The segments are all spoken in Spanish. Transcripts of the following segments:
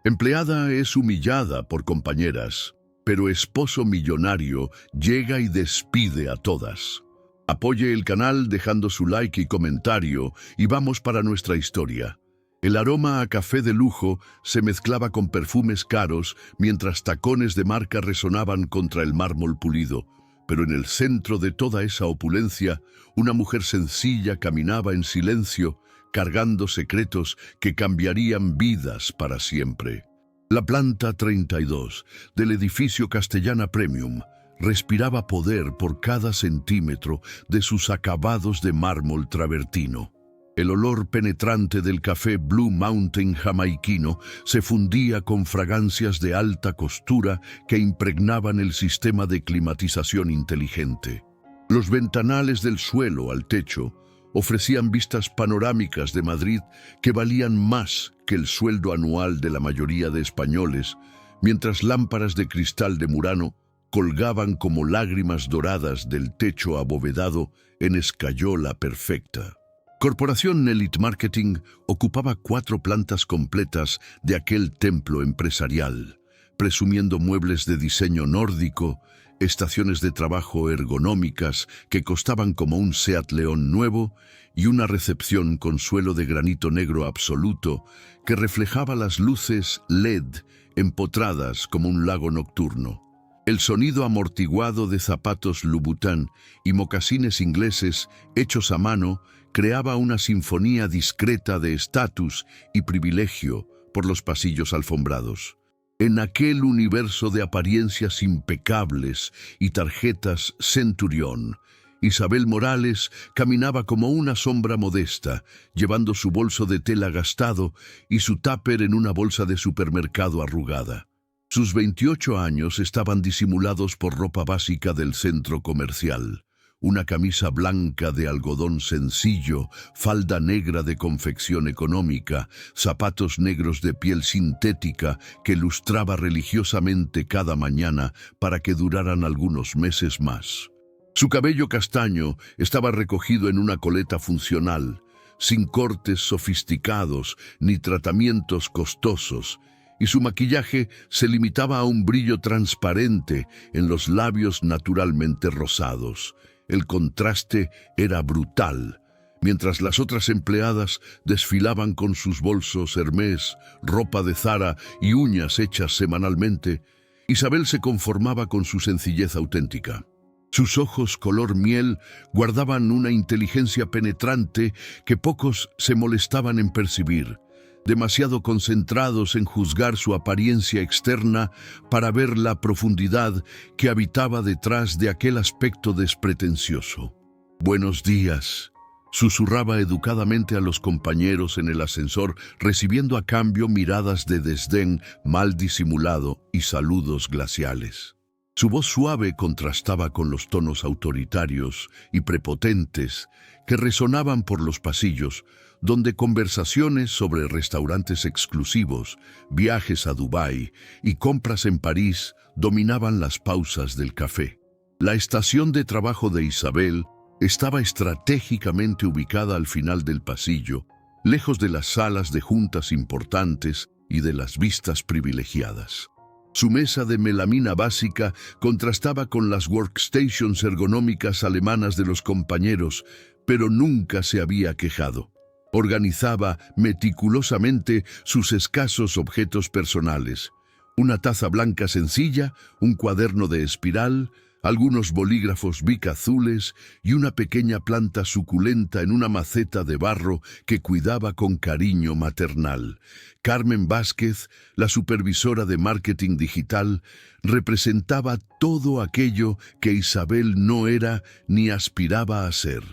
Empleada es humillada por compañeras, pero esposo millonario llega y despide a todas. Apoye el canal dejando su like y comentario y vamos para nuestra historia. El aroma a café de lujo se mezclaba con perfumes caros mientras tacones de marca resonaban contra el mármol pulido. Pero en el centro de toda esa opulencia, una mujer sencilla caminaba en silencio, cargando secretos que cambiarían vidas para siempre. La planta 32 del edificio Castellana Premium respiraba poder por cada centímetro de sus acabados de mármol travertino. El olor penetrante del café Blue Mountain jamaiquino se fundía con fragancias de alta costura que impregnaban el sistema de climatización inteligente. Los ventanales del suelo al techo ofrecían vistas panorámicas de Madrid que valían más que el sueldo anual de la mayoría de españoles, mientras lámparas de cristal de Murano colgaban como lágrimas doradas del techo abovedado en escayola perfecta. Corporación Elite Marketing ocupaba 4 plantas completas de aquel templo empresarial, presumiendo muebles de diseño nórdico, estaciones de trabajo ergonómicas que costaban como un Seat León nuevo y una recepción con suelo de granito negro absoluto que reflejaba las luces LED empotradas como un lago nocturno. El sonido amortiguado de zapatos Louboutin y mocasines ingleses hechos a mano creaba una sinfonía discreta de estatus y privilegio por los pasillos alfombrados. En aquel universo de apariencias impecables y tarjetas Centurión, Isabel Morales caminaba como una sombra modesta, llevando su bolso de tela gastado y su tupper en una bolsa de supermercado arrugada. Sus 28 años estaban disimulados por ropa básica del centro comercial. Una camisa blanca de algodón sencillo, falda negra de confección económica, zapatos negros de piel sintética que lustraba religiosamente cada mañana para que duraran algunos meses más. Su cabello castaño estaba recogido en una coleta funcional, sin cortes sofisticados ni tratamientos costosos, y su maquillaje se limitaba a un brillo transparente en los labios naturalmente rosados. El contraste era brutal. Mientras las otras empleadas desfilaban con sus bolsos Hermès, ropa de Zara y uñas hechas semanalmente, Isabel se conformaba con su sencillez auténtica. Sus ojos color miel guardaban una inteligencia penetrante que pocos se molestaban en percibir, demasiado concentrados en juzgar su apariencia externa para ver la profundidad que habitaba detrás de aquel aspecto despretencioso. «Buenos días», susurraba educadamente a los compañeros en el ascensor, recibiendo a cambio miradas de desdén mal disimulado y saludos glaciales. Su voz suave contrastaba con los tonos autoritarios y prepotentes que resonaban por los pasillos, donde conversaciones sobre restaurantes exclusivos, viajes a Dubái y compras en París dominaban las pausas del café. La estación de trabajo de Isabel estaba estratégicamente ubicada al final del pasillo, lejos de las salas de juntas importantes y de las vistas privilegiadas. Su mesa de melamina básica contrastaba con las workstations ergonómicas alemanas de los compañeros, pero nunca se había quejado. Organizaba meticulosamente sus escasos objetos personales: una taza blanca sencilla, un cuaderno de espiral, algunos bolígrafos Bic azules y una pequeña planta suculenta en una maceta de barro que cuidaba con cariño maternal. Carmen Vázquez, la supervisora de marketing digital, representaba todo aquello que Isabel no era ni aspiraba a ser.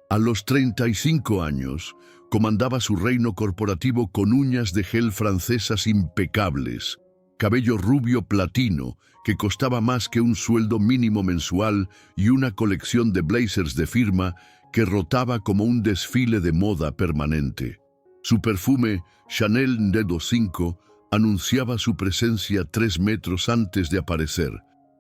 A los 35 años, comandaba su reino corporativo con uñas de gel francesas impecables, cabello rubio platino que costaba más que un sueldo mínimo mensual y una colección de blazers de firma que rotaba como un desfile de moda permanente. Su perfume, Chanel Dedo 5, anunciaba su presencia 3 metros antes de aparecer,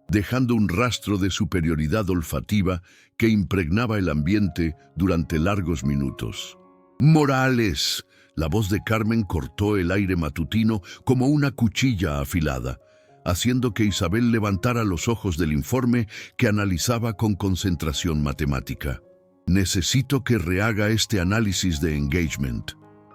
dejando un rastro de superioridad olfativa que impregnaba el ambiente durante largos minutos. Morales. La voz de Carmen cortó el aire matutino como una cuchilla afilada, haciendo que Isabel levantara los ojos del informe que analizaba con concentración matemática. Necesito que rehaga este análisis de engagement.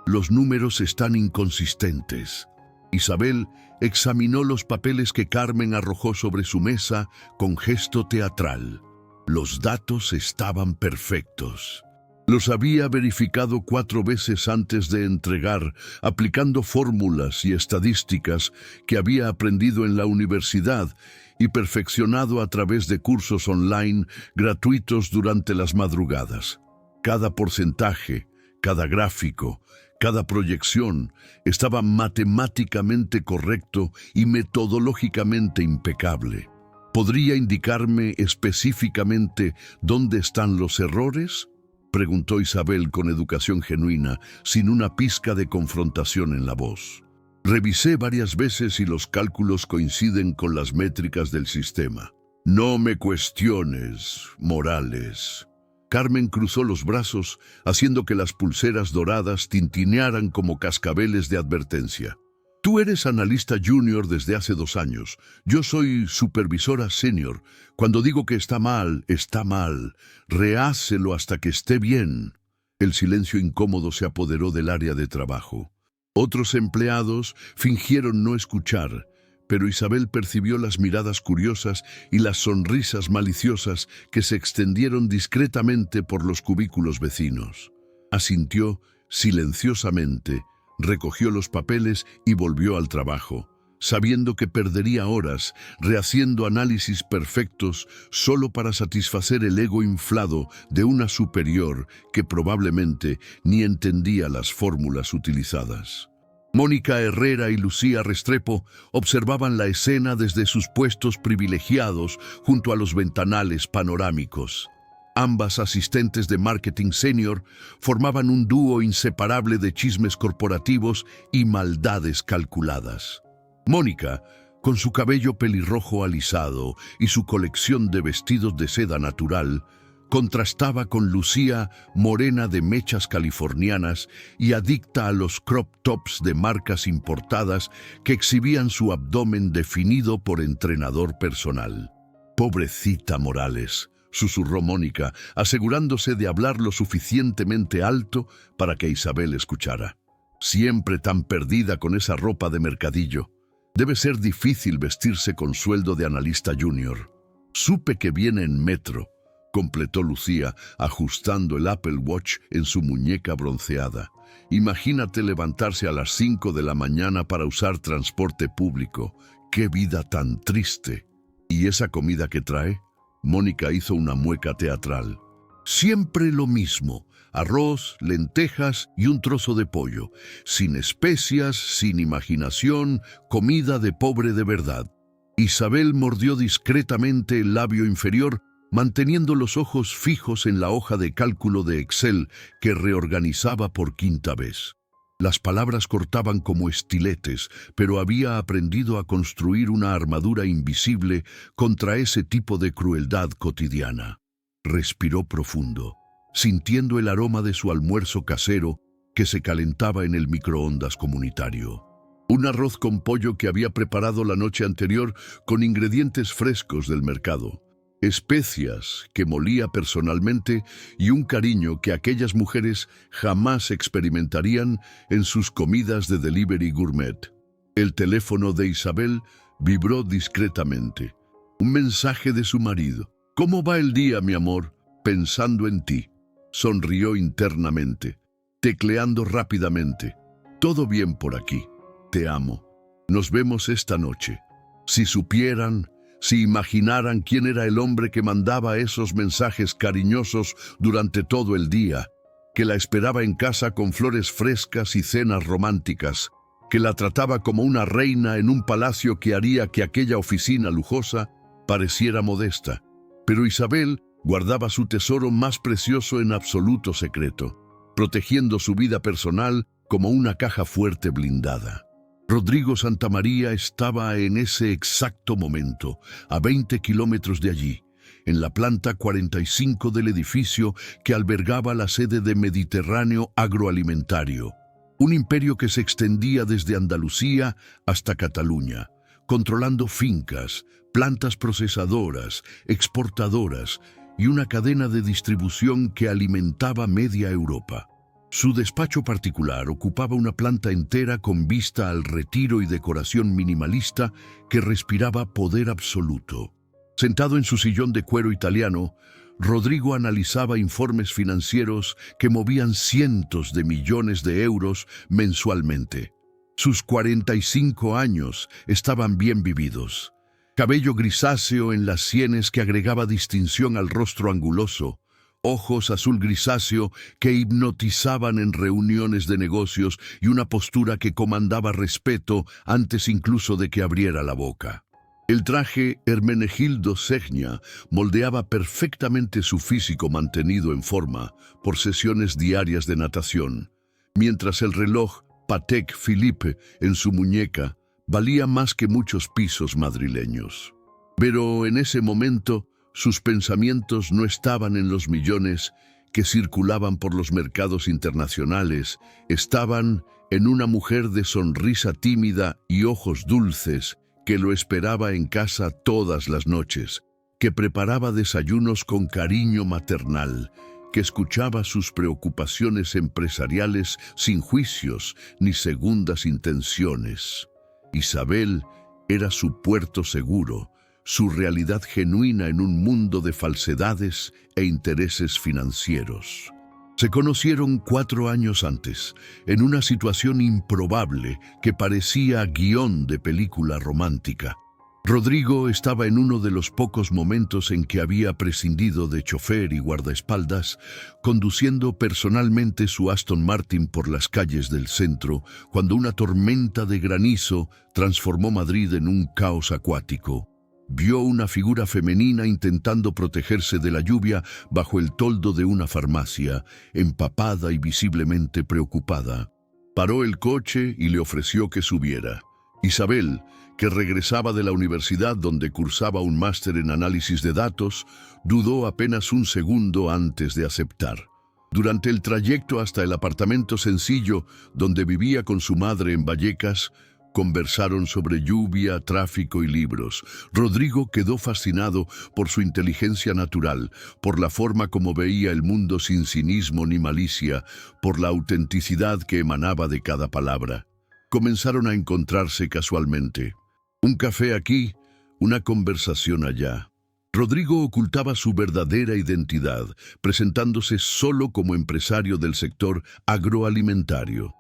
Los números están inconsistentes. Isabel examinó los papeles que Carmen arrojó sobre su mesa con gesto teatral. Los datos estaban perfectos. Los había verificado 4 veces antes de entregar, aplicando fórmulas y estadísticas que había aprendido en la universidad y perfeccionado a través de cursos online gratuitos durante las madrugadas. Cada porcentaje, cada gráfico, cada proyección estaba matemáticamente correcto y metodológicamente impecable. ¿Podría indicarme específicamente dónde están los errores?, preguntó Isabel con educación genuina, sin una pizca de confrontación en la voz. Revisé varias veces y los cálculos coinciden con las métricas del sistema. No me cuestiones, Morales. Carmen cruzó los brazos, haciendo que las pulseras doradas tintinearan como cascabeles de advertencia. Tú eres analista junior desde hace 2 años. Yo soy supervisora senior. Cuando digo que está mal, está mal. Rehácelo hasta que esté bien. El silencio incómodo se apoderó del área de trabajo. Otros empleados fingieron no escuchar, pero Isabel percibió las miradas curiosas y las sonrisas maliciosas que se extendieron discretamente por los cubículos vecinos. Asintió silenciosamente, recogió los papeles y volvió al trabajo, sabiendo que perdería horas rehaciendo análisis perfectos solo para satisfacer el ego inflado de una superior que probablemente ni entendía las fórmulas utilizadas. Mónica Herrera y Lucía Restrepo observaban la escena desde sus puestos privilegiados junto a los ventanales panorámicos. Ambas asistentes de marketing senior formaban un dúo inseparable de chismes corporativos y maldades calculadas. Mónica, con su cabello pelirrojo alisado y su colección de vestidos de seda natural, contrastaba con Lucía, morena de mechas californianas y adicta a los crop tops de marcas importadas que exhibían su abdomen definido por entrenador personal. «Pobrecita Morales», susurró Mónica, asegurándose de hablar lo suficientemente alto para que Isabel escuchara. «Siempre tan perdida con esa ropa de mercadillo. Debe ser difícil vestirse con sueldo de analista junior». «Supe que viene en metro», completó Lucía, ajustando el Apple Watch en su muñeca bronceada. «Imagínate levantarse a las 5 de la mañana para usar transporte público. ¡Qué vida tan triste! ¿Y esa comida que trae?». Mónica hizo una mueca teatral. «Siempre lo mismo. Arroz, lentejas y un trozo de pollo. Sin especias, sin imaginación, comida de pobre de verdad». Isabel mordió discretamente el labio inferior, manteniendo los ojos fijos en la hoja de cálculo de Excel que reorganizaba por 5ª vez. Las palabras cortaban como estiletes, pero había aprendido a construir una armadura invisible contra ese tipo de crueldad cotidiana. Respiró profundo, sintiendo el aroma de su almuerzo casero que se calentaba en el microondas comunitario. Un arroz con pollo que había preparado la noche anterior con ingredientes frescos del mercado, especias que molía personalmente y un cariño que aquellas mujeres jamás experimentarían en sus comidas de delivery gourmet. El teléfono de Isabel vibró discretamente. Un mensaje de su marido. «¿Cómo va el día, mi amor? Pensando en ti». Sonrió internamente, tecleando rápidamente. «Todo bien por aquí. Te amo. Nos vemos esta noche». Si supieran, si imaginaran quién era el hombre que mandaba esos mensajes cariñosos durante todo el día, que la esperaba en casa con flores frescas y cenas románticas, que la trataba como una reina en un palacio que haría que aquella oficina lujosa pareciera modesta. Pero Isabel guardaba su tesoro más precioso en absoluto secreto, protegiendo su vida personal como una caja fuerte blindada. Rodrigo Santamaría estaba en ese exacto momento, a 20 kilómetros de allí, en la planta 45 del edificio que albergaba la sede de Mediterráneo Agroalimentario, un imperio que se extendía desde Andalucía hasta Cataluña, controlando fincas, plantas procesadoras, exportadoras y una cadena de distribución que alimentaba media Europa. Su despacho particular ocupaba una planta entera con vista al retiro y decoración minimalista que respiraba poder absoluto. Sentado en su sillón de cuero italiano, Rodrigo analizaba informes financieros que movían cientos de millones de euros mensualmente. Sus 45 años estaban bien vividos. Cabello grisáceo en las sienes que agregaba distinción al rostro anguloso, ojos azul grisáceo que hipnotizaban en reuniones de negocios y una postura que comandaba respeto antes incluso de que abriera la boca. El traje Hermenegildo Segna moldeaba perfectamente su físico mantenido en forma por sesiones diarias de natación, mientras el reloj Patek Philippe en su muñeca valía más que muchos pisos madrileños. Pero en ese momento sus pensamientos no estaban en los millones que circulaban por los mercados internacionales, estaban en una mujer de sonrisa tímida y ojos dulces que lo esperaba en casa todas las noches, que preparaba desayunos con cariño maternal, que escuchaba sus preocupaciones empresariales sin juicios ni segundas intenciones. Isabel era su puerto seguro, su realidad genuina en un mundo de falsedades e intereses financieros. Se conocieron 4 años antes, en una situación improbable que parecía guión de película romántica. Rodrigo estaba en uno de los pocos momentos en que había prescindido de chofer y guardaespaldas, conduciendo personalmente su Aston Martin por las calles del centro, cuando una tormenta de granizo transformó Madrid en un caos acuático. Vio una figura femenina intentando protegerse de la lluvia bajo el toldo de una farmacia, empapada y visiblemente preocupada. Paró el coche y le ofreció que subiera. Isabel, que regresaba de la universidad donde cursaba un máster en análisis de datos, dudó apenas un segundo antes de aceptar. Durante el trayecto hasta el apartamento sencillo donde vivía con su madre en Vallecas, conversaron sobre lluvia, tráfico y libros. Rodrigo quedó fascinado por su inteligencia natural, por la forma como veía el mundo sin cinismo ni malicia, por la autenticidad que emanaba de cada palabra. Comenzaron a encontrarse casualmente. Un café aquí, una conversación allá. Rodrigo ocultaba su verdadera identidad, presentándose solo como empresario del sector agroalimentario.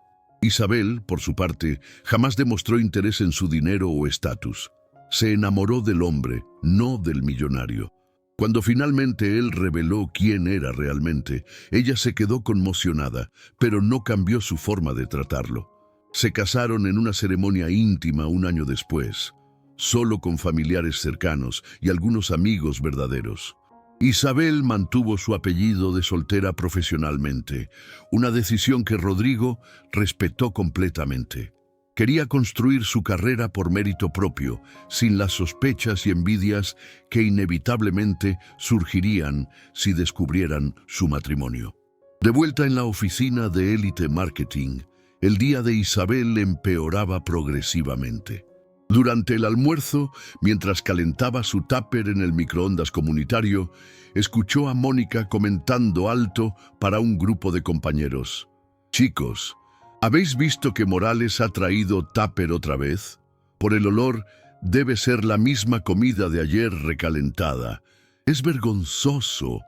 Isabel, por su parte, jamás demostró interés en su dinero o estatus. Se enamoró del hombre, no del millonario. Cuando finalmente él reveló quién era realmente, ella se quedó conmocionada, pero no cambió su forma de tratarlo. Se casaron en una ceremonia íntima un año después, solo con familiares cercanos y algunos amigos verdaderos. Isabel mantuvo su apellido de soltera profesionalmente, una decisión que Rodrigo respetó completamente. Quería construir su carrera por mérito propio, sin las sospechas y envidias que inevitablemente surgirían si descubrieran su matrimonio. De vuelta en la oficina de Élite Marketing, el día de Isabel empeoraba progresivamente. Durante el almuerzo, mientras calentaba su tupper en el microondas comunitario, escuchó a Mónica comentando alto para un grupo de compañeros. «Chicos, ¿habéis visto que Morales ha traído tupper otra vez? Por el olor, debe ser la misma comida de ayer recalentada. Es vergonzoso.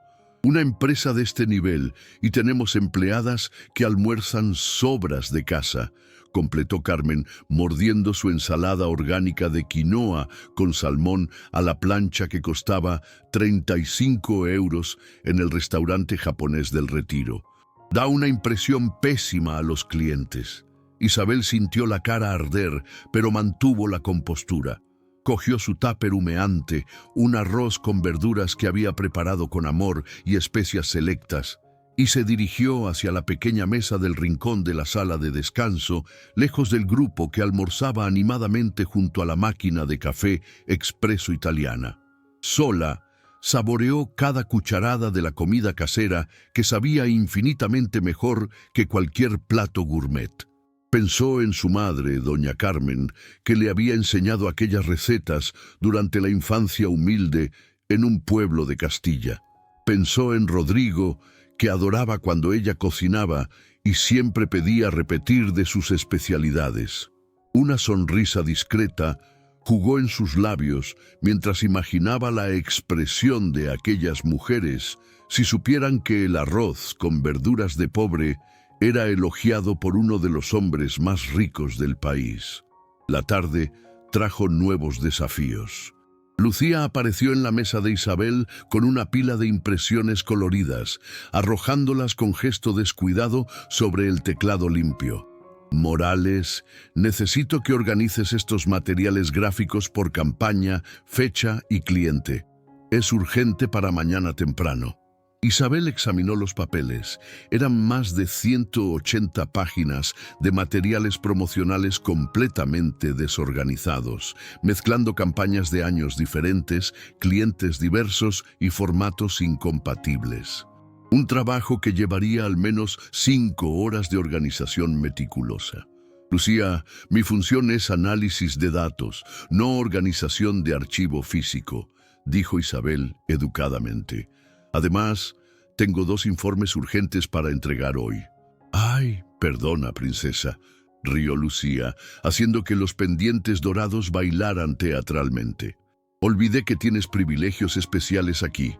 Una empresa de este nivel y tenemos empleadas que almuerzan sobras de casa», completó Carmen, mordiendo su ensalada orgánica de quinoa con salmón a la plancha que costaba 35 euros en el restaurante japonés del Retiro. Da una impresión pésima a los clientes. Isabel sintió la cara arder, pero mantuvo la compostura. Cogió su tupper humeante, un arroz con verduras que había preparado con amor y especias selectas, y se dirigió hacia la pequeña mesa del rincón de la sala de descanso, lejos del grupo que almorzaba animadamente junto a la máquina de café expreso italiana. Sola, saboreó cada cucharada de la comida casera que sabía infinitamente mejor que cualquier plato gourmet. Pensó en su madre, doña Carmen, que le había enseñado aquellas recetas durante la infancia humilde en un pueblo de Castilla. Pensó en Rodrigo, que adoraba cuando ella cocinaba y siempre pedía repetir de sus especialidades. Una sonrisa discreta jugó en sus labios mientras imaginaba la expresión de aquellas mujeres si supieran que el arroz con verduras de pobre era elogiado por uno de los hombres más ricos del país. La tarde trajo nuevos desafíos. Lucía apareció en la mesa de Isabel con una pila de impresiones coloridas, arrojándolas con gesto descuidado sobre el teclado limpio. Morales, necesito que organices estos materiales gráficos por campaña, fecha y cliente. Es urgente para mañana temprano. Isabel examinó los papeles. Eran más de 180 páginas de materiales promocionales completamente desorganizados, mezclando campañas de años diferentes, clientes diversos y formatos incompatibles. Un trabajo que llevaría al menos 5 horas de organización meticulosa. Lucía, mi función es análisis de datos, no organización de archivo físico, dijo Isabel educadamente. Además, tengo 2 informes urgentes para entregar hoy. Ay, perdona, princesa, rió Lucía, haciendo que los pendientes dorados bailaran teatralmente. Olvidé que tienes privilegios especiales aquí.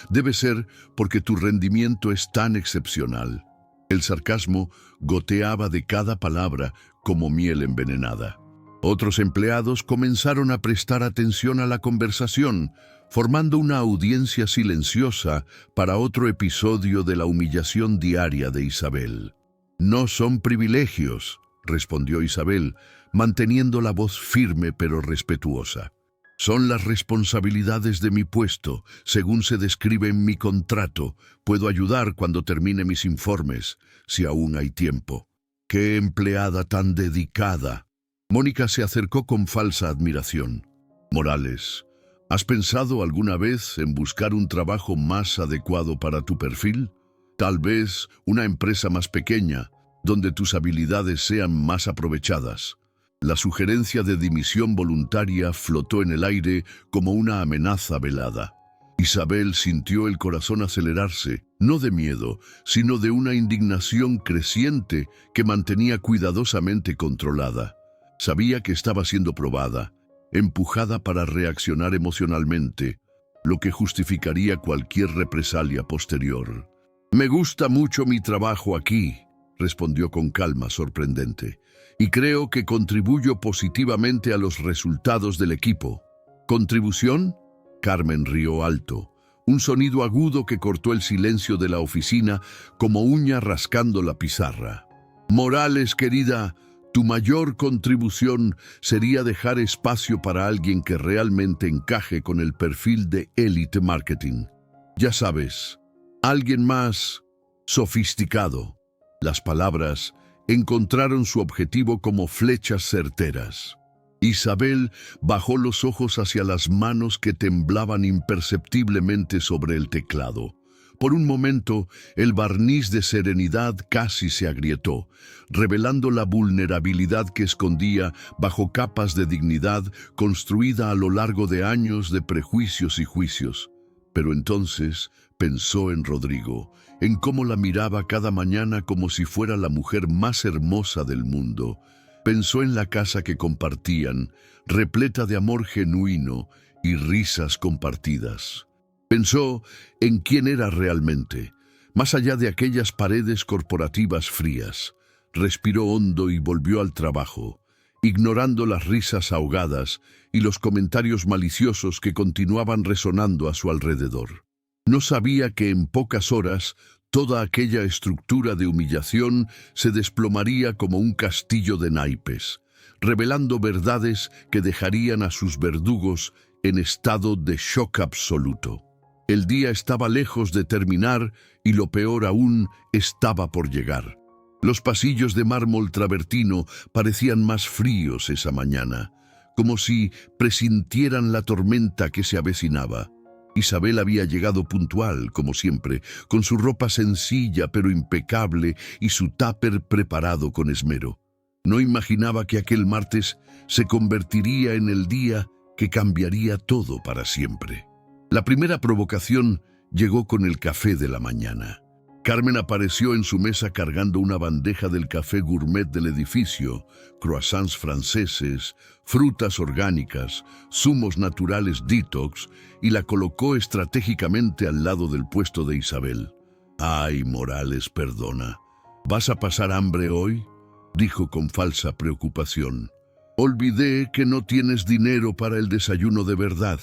Debe ser porque tu rendimiento es tan excepcional. El sarcasmo goteaba de cada palabra como miel envenenada. Otros empleados comenzaron a prestar atención a la conversación, formando una audiencia silenciosa para otro episodio de la humillación diaria de Isabel. No son privilegios, respondió Isabel, manteniendo la voz firme pero respetuosa. Son las responsabilidades de mi puesto, según se describe en mi contrato. Puedo ayudar cuando termine mis informes, si aún hay tiempo. ¡Qué empleada tan dedicada! Mónica se acercó con falsa admiración. Morales, ¿has pensado alguna vez en buscar un trabajo más adecuado para tu perfil? Tal vez una empresa más pequeña, donde tus habilidades sean más aprovechadas. La sugerencia de dimisión voluntaria flotó en el aire como una amenaza velada. Isabel sintió el corazón acelerarse, no de miedo, sino de una indignación creciente que mantenía cuidadosamente controlada. Sabía que estaba siendo probada, empujada para reaccionar emocionalmente, lo que justificaría cualquier represalia posterior. «Me gusta mucho mi trabajo aquí», respondió con calma sorprendente, «y creo que contribuyo positivamente a los resultados del equipo». ¿Contribución? Carmen rió alto, un sonido agudo que cortó el silencio de la oficina como uña rascando la pizarra. «Morales, querida, tu mayor contribución sería dejar espacio para alguien que realmente encaje con el perfil de élite marketing. Ya sabes, alguien más sofisticado». Las palabras encontraron su objetivo como flechas certeras. Isabel bajó los ojos hacia las manos que temblaban imperceptiblemente sobre el teclado. Por un momento, el barniz de serenidad casi se agrietó, revelando la vulnerabilidad que escondía bajo capas de dignidad construida a lo largo de años de prejuicios y juicios. Pero entonces pensó en Rodrigo, en cómo la miraba cada mañana como si fuera la mujer más hermosa del mundo. Pensó en la casa que compartían, repleta de amor genuino y risas compartidas. Pensó en quién era realmente, más allá de aquellas paredes corporativas frías. Respiró hondo y volvió al trabajo, ignorando las risas ahogadas y los comentarios maliciosos que continuaban resonando a su alrededor. No sabía que en pocas horas toda aquella estructura de humillación se desplomaría como un castillo de naipes, revelando verdades que dejarían a sus verdugos en estado de shock absoluto. El día estaba lejos de terminar y lo peor aún estaba por llegar. Los pasillos de mármol travertino parecían más fríos esa mañana, como si presintieran la tormenta que se avecinaba. Isabel había llegado puntual, como siempre, con su ropa sencilla pero impecable y su tupper preparado con esmero. No imaginaba que aquel martes se convertiría en el día que cambiaría todo para siempre. La primera provocación llegó con el café de la mañana. Carmen apareció en su mesa cargando una bandeja del café gourmet del edificio, croissants franceses, frutas orgánicas, zumos naturales detox, y la colocó estratégicamente al lado del puesto de Isabel. «Ay, Morales, perdona. ¿Vas a pasar hambre hoy?», dijo con falsa preocupación. «Olvidé que no tienes dinero para el desayuno de verdad.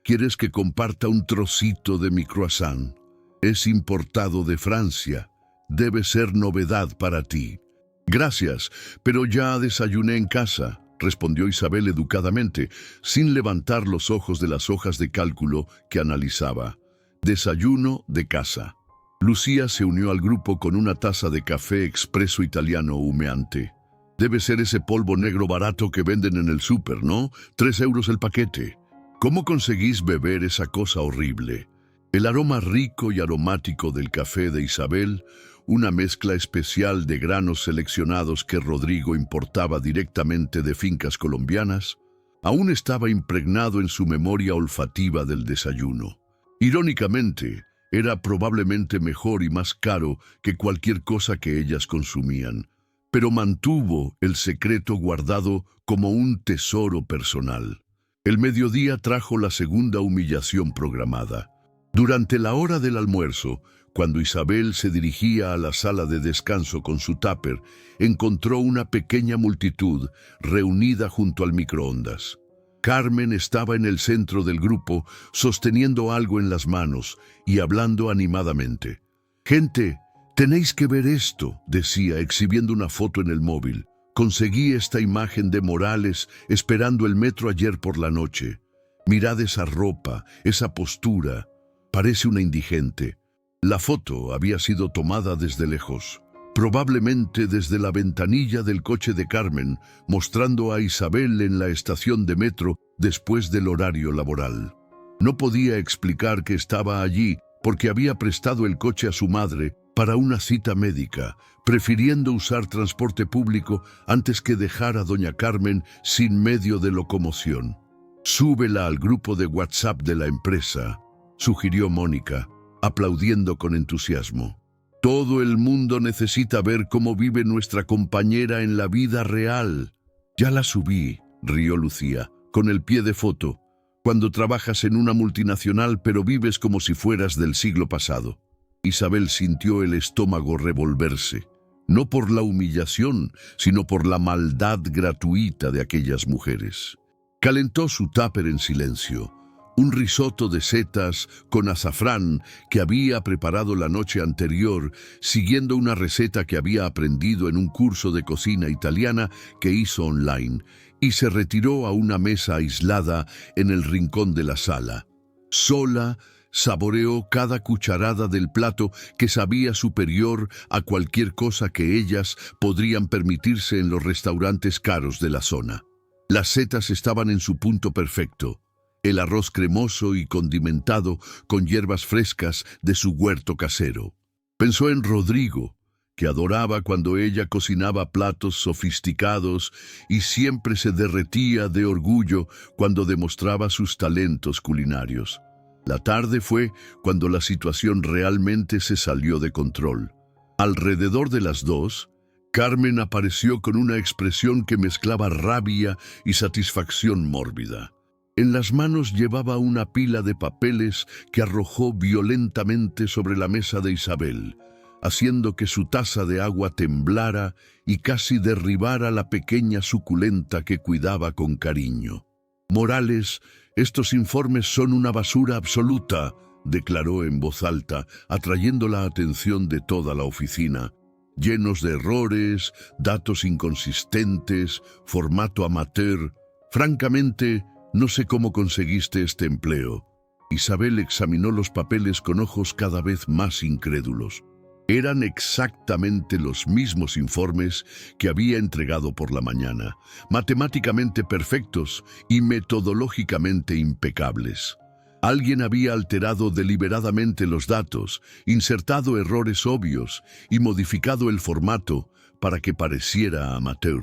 ¿Quieres que comparta un trocito de mi croissant? Es importado de Francia. Debe ser novedad para ti». «Gracias, pero ya desayuné en casa», respondió Isabel educadamente, sin levantar los ojos de las hojas de cálculo que analizaba. «Desayuno de casa». Lucía se unió al grupo con una taza de café expreso italiano humeante. «Debe ser ese polvo negro barato que venden en el súper, ¿no? 3 euros el paquete. ¿Cómo conseguís beber esa cosa horrible?». El aroma rico y aromático del café de Isabel, una mezcla especial de granos seleccionados que Rodrigo importaba directamente de fincas colombianas, aún estaba impregnado en su memoria olfativa del desayuno. Irónicamente, era probablemente mejor y más caro que cualquier cosa que ellas consumían, pero mantuvo el secreto guardado como un tesoro personal. El mediodía trajo la segunda humillación programada. Durante la hora del almuerzo, cuando Isabel se dirigía a la sala de descanso con su tupper, encontró una pequeña multitud reunida junto al microondas. Carmen estaba en el centro del grupo, sosteniendo algo en las manos y hablando animadamente. «Gente, tenéis que ver esto», decía, exhibiendo una foto en el móvil. «Conseguí esta imagen de Morales esperando el metro ayer por la noche. Mirad esa ropa, esa postura. Parece una indigente». La foto había sido tomada desde lejos, probablemente desde la ventanilla del coche de Carmen, mostrando a Isabel en la estación de metro después del horario laboral. No podía explicar que estaba allí porque había prestado el coche a su madre para una cita médica, prefiriendo usar transporte público antes que dejar a doña Carmen sin medio de locomoción. «Súbela al grupo de WhatsApp de la empresa», sugirió Mónica, aplaudiendo con entusiasmo. «Todo el mundo necesita ver cómo vive nuestra compañera en la vida real». «Ya la subí», rió Lucía, con el pie de foto. «Cuando trabajas en una multinacional pero vives como si fueras del siglo pasado». Isabel sintió el estómago revolverse, no por la humillación, sino por la maldad gratuita de aquellas mujeres. Calentó su tupper en silencio. Un risotto de setas con azafrán que había preparado la noche anterior, siguiendo una receta que había aprendido en un curso de cocina italiana que hizo online, y se retiró a una mesa aislada en el rincón de la sala. Sola, saboreó cada cucharada del plato que sabía superior a cualquier cosa que ellas podrían permitirse en los restaurantes caros de la zona. Las setas estaban en su punto perfecto. El arroz cremoso y condimentado con hierbas frescas de su huerto casero. Pensó en Rodrigo, que adoraba cuando ella cocinaba platos sofisticados y siempre se derretía de orgullo cuando demostraba sus talentos culinarios. La tarde fue cuando la situación realmente se salió de control. Alrededor de las 2, Carmen apareció con una expresión que mezclaba rabia y satisfacción mórbida. En las manos llevaba una pila de papeles que arrojó violentamente sobre la mesa de Isabel, haciendo que su taza de agua temblara y casi derribara la pequeña suculenta que cuidaba con cariño. «Morales, estos informes son una basura absoluta», declaró en voz alta, atrayendo la atención de toda la oficina. «Llenos de errores, datos inconsistentes, formato amateur. Francamente, no sé cómo conseguiste este empleo». Isabel examinó los papeles con ojos cada vez más incrédulos. Eran exactamente los mismos informes que había entregado por la mañana, matemáticamente perfectos y metodológicamente impecables. Alguien había alterado deliberadamente los datos, insertado errores obvios y modificado el formato para que pareciera amateur.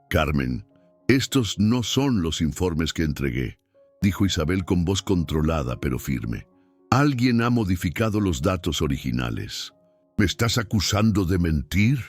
Carmen, estos no son los informes que entregué, dijo Isabel con voz controlada pero firme. Alguien ha modificado los datos originales. ¿Me estás acusando de mentir?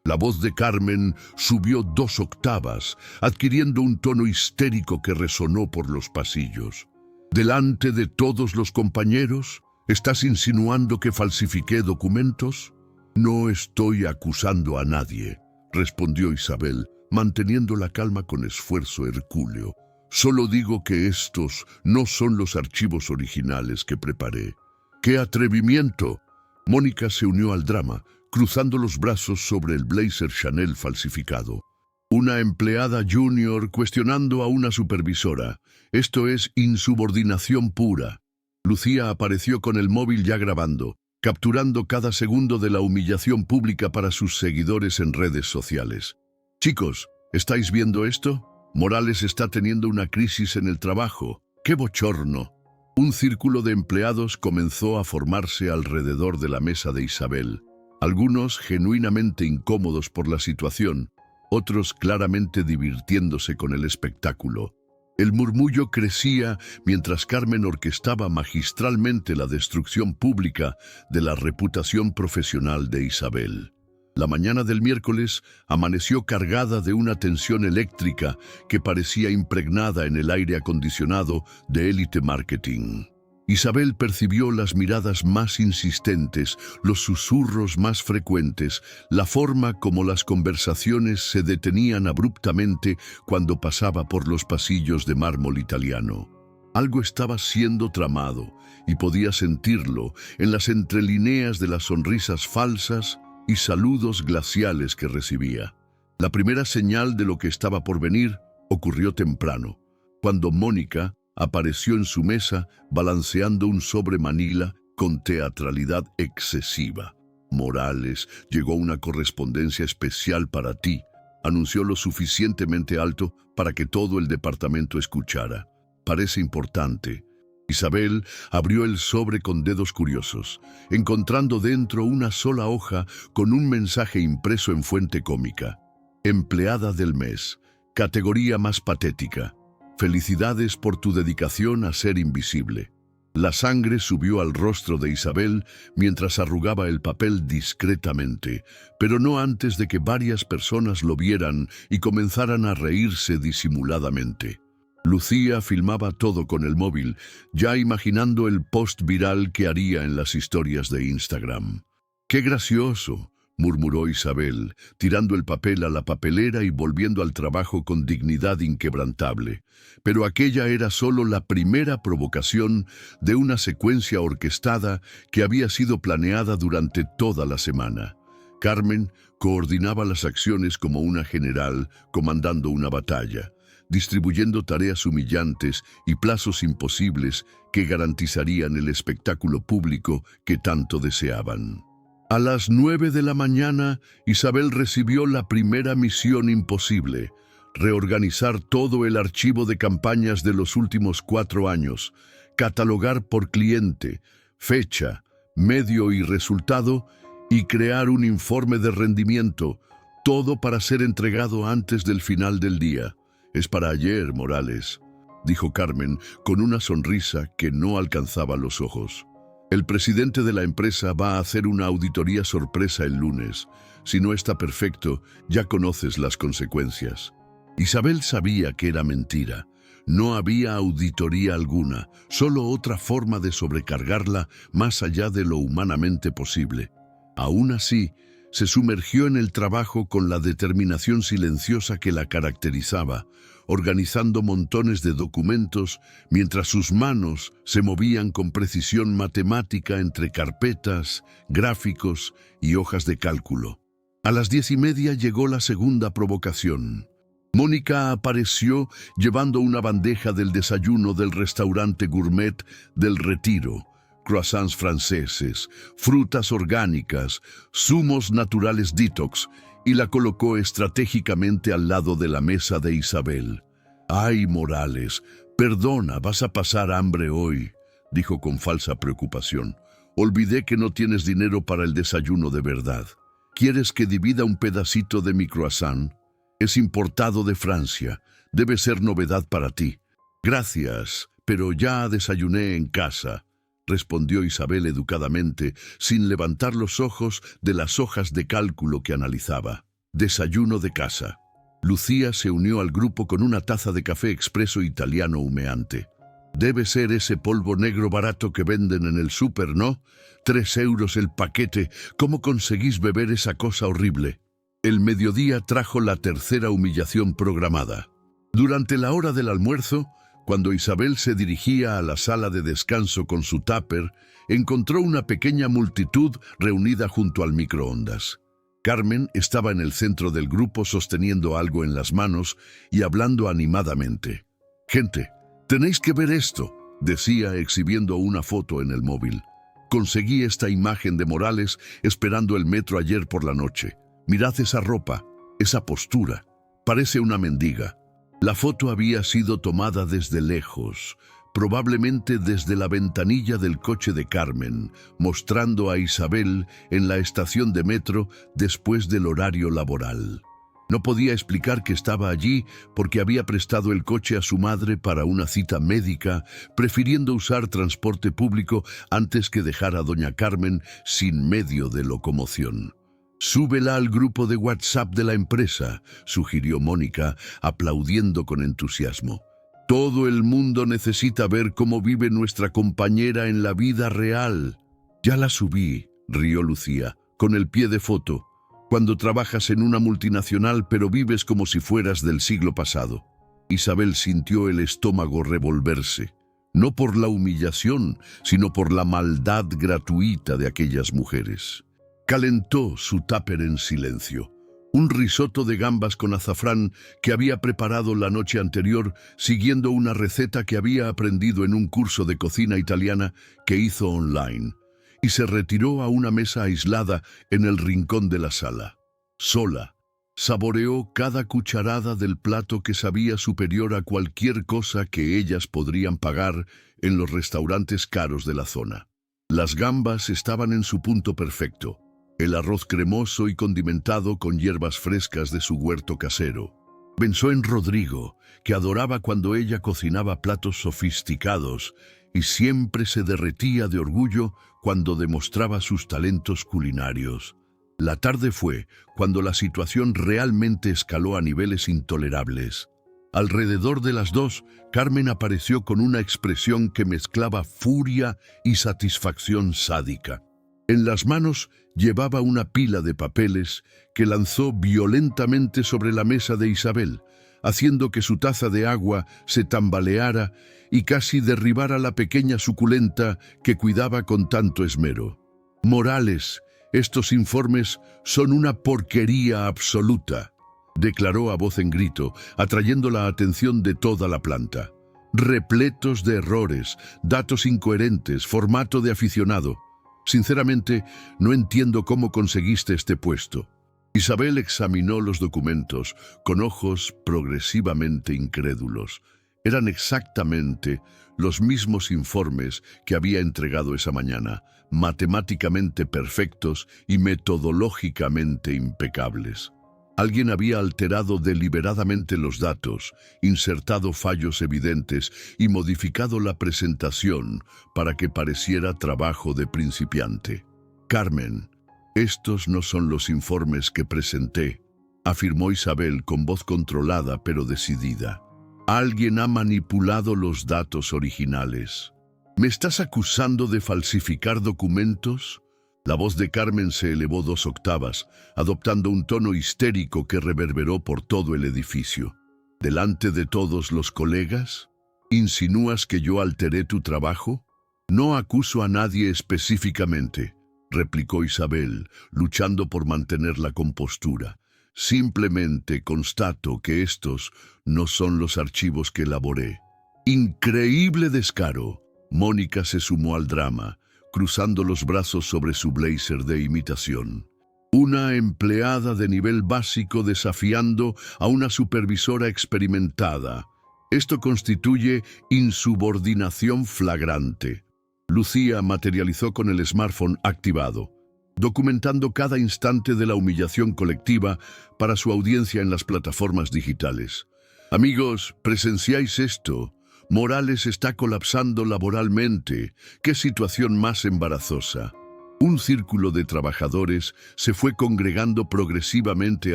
La voz de Carmen subió 2 octavas, adquiriendo un tono histérico que resonó por los pasillos. ¿Delante de todos los compañeros? ¿Estás insinuando que falsifiqué documentos? No estoy acusando a nadie, respondió Isabel, manteniendo la calma con esfuerzo hercúleo. Solo digo que estos no son los archivos originales que preparé. ¡Qué atrevimiento! Mónica se unió al drama, cruzando los brazos sobre el blazer Chanel falsificado. Una empleada junior cuestionando a una supervisora. Esto es insubordinación pura. Lucía apareció con el móvil ya grabando, capturando cada segundo de la humillación pública para sus seguidores en redes sociales. Chicos, ¿estáis viendo esto? Morales está teniendo una crisis en el trabajo. ¡Qué bochorno! Un círculo de empleados comenzó a formarse alrededor de la mesa de Isabel. Algunos genuinamente incómodos por la situación, otros claramente divirtiéndose con el espectáculo. El murmullo crecía mientras Carmen orquestaba magistralmente la destrucción pública de la reputación profesional de Isabel. La mañana del miércoles amaneció cargada de una tensión eléctrica que parecía impregnada en el aire acondicionado de Elite Marketing. Isabel percibió las miradas más insistentes, los susurros más frecuentes, la forma como las conversaciones se detenían abruptamente cuando pasaba por los pasillos de mármol italiano. Algo estaba siendo tramado y podía sentirlo en las entrelíneas de las sonrisas falsas y saludos glaciales que recibía. La primera señal de lo que estaba por venir ocurrió temprano, cuando Mónica apareció en su mesa balanceando un sobre Manila con teatralidad excesiva. Morales, llegó una correspondencia especial para ti, anunció lo suficientemente alto para que todo el departamento escuchara. Parece importante. Isabel abrió el sobre con dedos curiosos, encontrando dentro una sola hoja con un mensaje impreso en fuente cómica. Empleada del mes, categoría más patética. Felicidades por tu dedicación a ser invisible. La sangre subió al rostro de Isabel mientras arrugaba el papel discretamente, pero no antes de que varias personas lo vieran y comenzaran a reírse disimuladamente. Lucía filmaba todo con el móvil, ya imaginando el post viral que haría en las historias de Instagram. ¡Qué gracioso!, murmuró Isabel, tirando el papel a la papelera y volviendo al trabajo con dignidad inquebrantable. Pero aquella era solo la primera provocación de una secuencia orquestada que había sido planeada durante toda la semana. Carmen coordinaba las acciones como una general comandando una batalla, distribuyendo tareas humillantes y plazos imposibles que garantizarían el espectáculo público que tanto deseaban. A las 9 de la mañana, Isabel recibió la primera misión imposible: reorganizar todo el archivo de campañas de los últimos 4 años, catalogar por cliente, fecha, medio y resultado, y crear un informe de rendimiento, todo para ser entregado antes del final del día. «Es para ayer, Morales», dijo Carmen con una sonrisa que no alcanzaba los ojos. «El presidente de la empresa va a hacer una auditoría sorpresa el lunes. Si no está perfecto, ya conoces las consecuencias». Isabel sabía que era mentira. No había auditoría alguna, solo otra forma de sobrecargarla más allá de lo humanamente posible. Aún así, se sumergió en el trabajo con la determinación silenciosa que la caracterizaba, organizando montones de documentos mientras sus manos se movían con precisión matemática entre carpetas, gráficos y hojas de cálculo. A las 10:30 llegó la segunda provocación. Mónica apareció llevando una bandeja del desayuno del restaurante gourmet del Retiro: croissants franceses, frutas orgánicas, zumos naturales detox, y la colocó estratégicamente al lado de la mesa de Isabel. «Ay, Morales, perdona, vas a pasar hambre hoy», dijo con falsa preocupación. Olvidé que no tienes dinero para el desayuno de verdad. ¿Quieres que divida un pedacito de mi croissant? Es importado de Francia. Debe ser novedad para ti. Gracias, pero ya desayuné en casa, respondió Isabel educadamente, sin levantar los ojos de las hojas de cálculo que analizaba. Desayuno de casa. Lucía se unió al grupo con una taza de café expreso italiano humeante. Debe ser ese polvo negro barato que venden en el súper, ¿no? 3 euros el paquete. ¿Cómo conseguís beber esa cosa horrible? El mediodía trajo la tercera humillación programada. Durante la hora del almuerzo, cuando Isabel se dirigía a la sala de descanso con su tupper, encontró una pequeña multitud reunida junto al microondas. Carmen estaba en el centro del grupo sosteniendo algo en las manos y hablando animadamente. «Gente, tenéis que ver esto», decía exhibiendo una foto en el móvil. «Conseguí esta imagen de Morales esperando el metro ayer por la noche. Mirad esa ropa, esa postura. Parece una mendiga». La foto había sido tomada desde lejos, probablemente desde la ventanilla del coche de Carmen, mostrando a Isabel en la estación de metro después del horario laboral. No podía explicar que estaba allí porque había prestado el coche a su madre para una cita médica, prefiriendo usar transporte público antes que dejar a doña Carmen sin medio de locomoción. «Súbela al grupo de WhatsApp de la empresa», sugirió Mónica, aplaudiendo con entusiasmo. «Todo el mundo necesita ver cómo vive nuestra compañera en la vida real». «Ya la subí», rió Lucía, con el pie de foto. «Cuando trabajas en una multinacional pero vives como si fueras del siglo pasado». Isabel sintió el estómago revolverse, no por la humillación, sino por la maldad gratuita de aquellas mujeres. Calentó su tupper en silencio. Un risotto de gambas con azafrán que había preparado la noche anterior siguiendo una receta que había aprendido en un curso de cocina italiana que hizo online, y se retiró a una mesa aislada en el rincón de la sala. Sola, saboreó cada cucharada del plato que sabía superior a cualquier cosa que ellas podrían pagar en los restaurantes caros de la zona. Las gambas estaban en su punto perfecto. El arroz cremoso y condimentado con hierbas frescas de su huerto casero. Pensó en Rodrigo, que adoraba cuando ella cocinaba platos sofisticados y siempre se derretía de orgullo cuando demostraba sus talentos culinarios. La tarde fue cuando la situación realmente escaló a niveles intolerables. Alrededor de las 2, Carmen apareció con una expresión que mezclaba furia y satisfacción sádica. En las manos llevaba una pila de papeles que lanzó violentamente sobre la mesa de Isabel, haciendo que su taza de agua se tambaleara y casi derribara la pequeña suculenta que cuidaba con tanto esmero. «Morales, estos informes son una porquería absoluta», declaró a voz en grito, atrayendo la atención de toda la planta. «Repletos de errores, datos incoherentes, formato de aficionado. Sinceramente, no entiendo cómo conseguiste este puesto». Isabel examinó los documentos con ojos progresivamente incrédulos. Eran exactamente los mismos informes que había entregado esa mañana, matemáticamente perfectos y metodológicamente impecables. Alguien había alterado deliberadamente los datos, insertado fallos evidentes y modificado la presentación para que pareciera trabajo de principiante. «Carmen, estos no son los informes que presenté», afirmó Isabel con voz controlada pero decidida. «Alguien ha manipulado los datos originales». «¿Me estás acusando de falsificar documentos?». La voz de Carmen se elevó 2 octavas, adoptando un tono histérico que reverberó por todo el edificio. «¿Delante de todos los colegas? ¿Insinúas que yo alteré tu trabajo?». «No acuso a nadie específicamente», replicó Isabel, luchando por mantener la compostura. «Simplemente constato que estos no son los archivos que elaboré». «Increíble descaro». Mónica se sumó al drama, cruzando los brazos sobre su blazer de imitación. Una empleada de nivel básico desafiando a una supervisora experimentada. Esto constituye insubordinación flagrante. Lucía materializó con el smartphone activado, documentando cada instante de la humillación colectiva para su audiencia en las plataformas digitales. Amigos, ¿presenciáis esto? Morales está colapsando laboralmente. ¡Qué situación más embarazosa! Un círculo de trabajadores se fue congregando progresivamente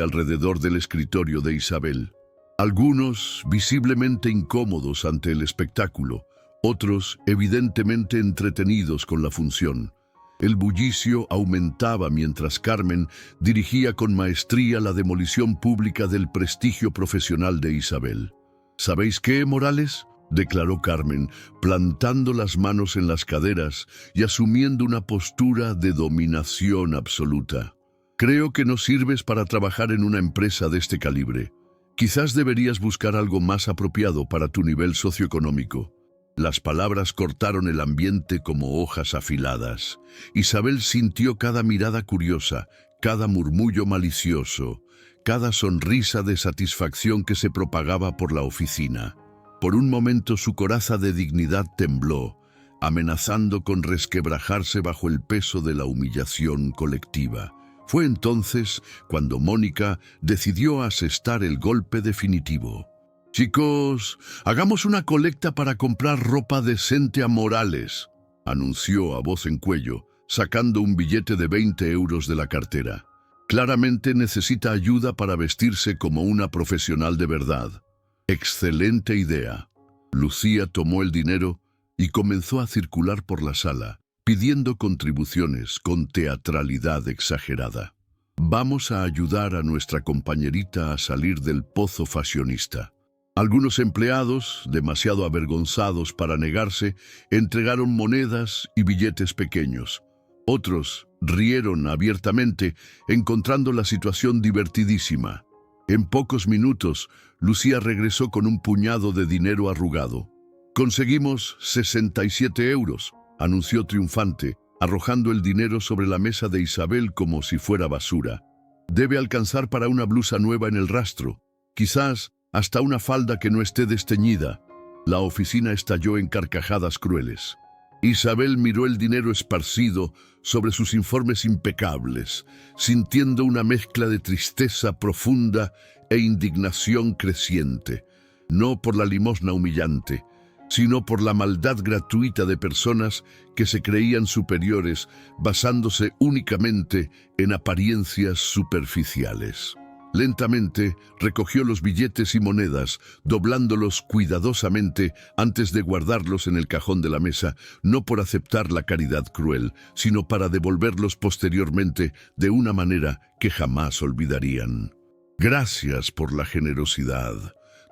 alrededor del escritorio de Isabel. Algunos visiblemente incómodos ante el espectáculo, otros evidentemente entretenidos con la función. El bullicio aumentaba mientras Carmen dirigía con maestría la demolición pública del prestigio profesional de Isabel. ¿Sabéis qué, Morales?, declaró Carmen, plantando las manos en las caderas y asumiendo una postura de dominación absoluta. Creo que no sirves para trabajar en una empresa de este calibre. Quizás deberías buscar algo más apropiado para tu nivel socioeconómico. Las palabras cortaron el ambiente como hojas afiladas. Isabel sintió cada mirada curiosa, cada murmullo malicioso, cada sonrisa de satisfacción que se propagaba por la oficina. Por un momento su coraza de dignidad tembló, amenazando con resquebrajarse bajo el peso de la humillación colectiva. Fue entonces cuando Mónica decidió asestar el golpe definitivo. «Chicos, hagamos una colecta para comprar ropa decente a Morales», anunció a voz en cuello, sacando un billete de 20 euros de la cartera. «Claramente necesita ayuda para vestirse como una profesional de verdad». «Excelente idea». Lucía tomó el dinero y comenzó a circular por la sala, pidiendo contribuciones con teatralidad exagerada. «Vamos a ayudar a nuestra compañerita a salir del pozo fashionista». Algunos empleados, demasiado avergonzados para negarse, entregaron monedas y billetes pequeños. Otros rieron abiertamente, encontrando la situación divertidísima. En pocos minutos, Lucía regresó con un puñado de dinero arrugado. «Conseguimos 67 euros», anunció triunfante, arrojando el dinero sobre la mesa de Isabel como si fuera basura. «Debe alcanzar para una blusa nueva en el rastro. Quizás hasta una falda que no esté desteñida». La oficina estalló en carcajadas crueles. Isabel miró el dinero esparcido sobre sus informes impecables, sintiendo una mezcla de tristeza profunda e indignación creciente, no por la limosna humillante, sino por la maldad gratuita de personas que se creían superiores basándose únicamente en apariencias superficiales. Lentamente recogió los billetes y monedas, doblándolos cuidadosamente antes de guardarlos en el cajón de la mesa, no por aceptar la caridad cruel, sino para devolverlos posteriormente de una manera que jamás olvidarían. «Gracias por la generosidad»,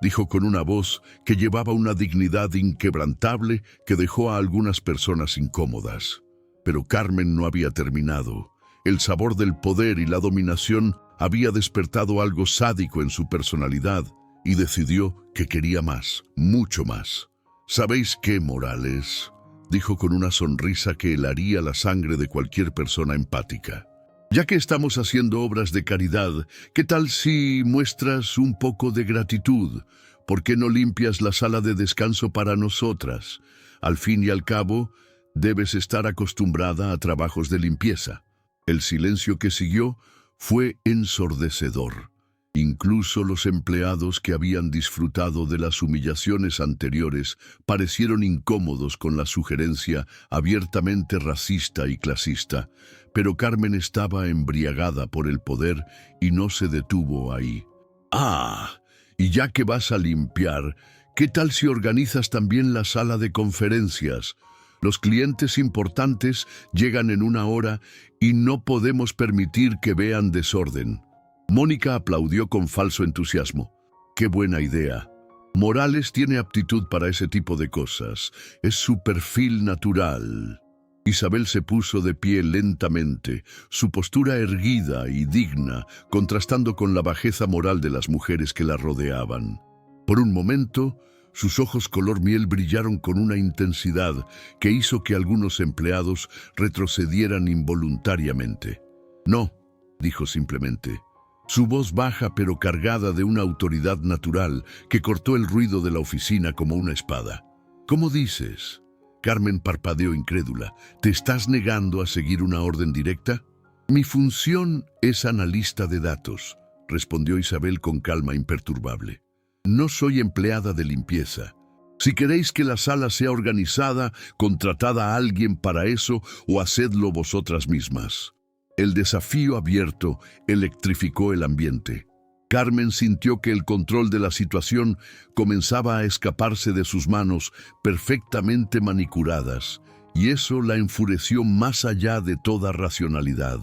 dijo con una voz que llevaba una dignidad inquebrantable que dejó a algunas personas incómodas. Pero Carmen no había terminado. El sabor del poder y la dominación había despertado algo sádico en su personalidad y decidió que quería más, mucho más. «¿Sabéis qué, Morales?», dijo con una sonrisa que helaría la sangre de cualquier persona empática. «Ya que estamos haciendo obras de caridad, ¿qué tal si muestras un poco de gratitud? ¿Por qué no limpias la sala de descanso para nosotras? Al fin y al cabo, debes estar acostumbrada a trabajos de limpieza». El silencio que siguió fue ensordecedor. Incluso los empleados que habían disfrutado de las humillaciones anteriores parecieron incómodos con la sugerencia abiertamente racista y clasista, pero Carmen estaba embriagada por el poder y no se detuvo ahí. «Ah, y ya que vas a limpiar, ¿qué tal si organizas también la sala de conferencias? Los clientes importantes llegan en 1 hora y no podemos permitir que vean desorden». Mónica aplaudió con falso entusiasmo. «Qué buena idea. Morales tiene aptitud para ese tipo de cosas. Es su perfil natural». Isabel se puso de pie lentamente, su postura erguida y digna, contrastando con la bajeza moral de las mujeres que la rodeaban. Por un momento, sus ojos color miel brillaron con una intensidad que hizo que algunos empleados retrocedieran involuntariamente. «No», dijo simplemente. Su voz baja pero cargada de una autoridad natural que cortó el ruido de la oficina como una espada. «¿Cómo dices? Carmen parpadeó incrédula. ¿Te estás negando a seguir una orden directa? Mi función es analista de datos, respondió Isabel con calma imperturbable. No soy empleada de limpieza. Si queréis que la sala sea organizada, contratad a alguien para eso o hacedlo vosotras mismas. El desafío abierto electrificó el ambiente. Carmen sintió que el control de la situación comenzaba a escaparse de sus manos perfectamente manicuradas, y eso la enfureció más allá de toda racionalidad.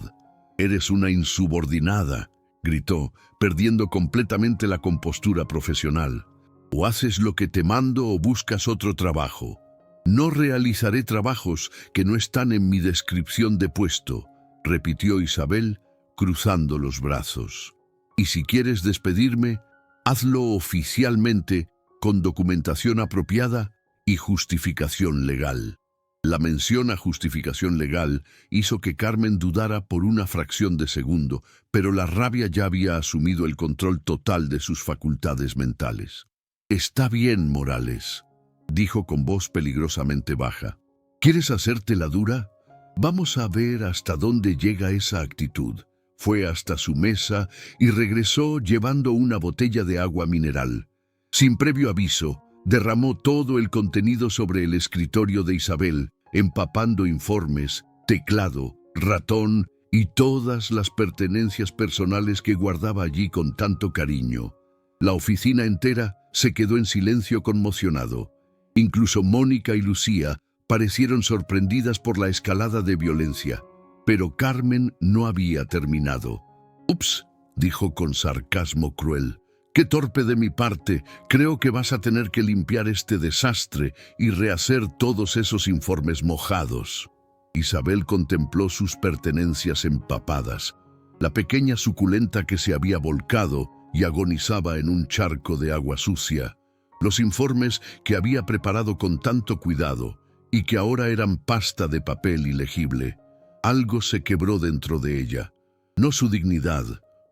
«Eres una insubordinada», gritó, perdiendo completamente la compostura profesional. «O haces lo que te mando o buscas otro trabajo. No realizaré trabajos que no están en mi descripción de puesto», repitió Isabel, cruzando los brazos. «Y si quieres despedirme, hazlo oficialmente, con documentación apropiada y justificación legal». La mención a justificación legal hizo que Carmen dudara por una fracción de segundo, pero la rabia ya había asumido el control total de sus facultades mentales. «Está bien, Morales», dijo con voz peligrosamente baja. «¿Quieres hacerte la dura? Vamos a ver hasta dónde llega esa actitud». Fue hasta su mesa y regresó llevando una botella de agua mineral. Sin previo aviso, derramó todo el contenido sobre el escritorio de Isabel, empapando informes, teclado, ratón y todas las pertenencias personales que guardaba allí con tanto cariño. La oficina entera se quedó en silencio conmocionado. Incluso Mónica y Lucía parecieron sorprendidas por la escalada de violencia. Pero Carmen no había terminado. «Ups», dijo con sarcasmo cruel. «Qué torpe de mi parte. Creo que vas a tener que limpiar este desastre y rehacer todos esos informes mojados». Isabel contempló sus pertenencias empapadas. La pequeña suculenta que se había volcado y agonizaba en un charco de agua sucia. Los informes que había preparado con tanto cuidado y que ahora eran pasta de papel ilegible. Algo se quebró dentro de ella. No su dignidad,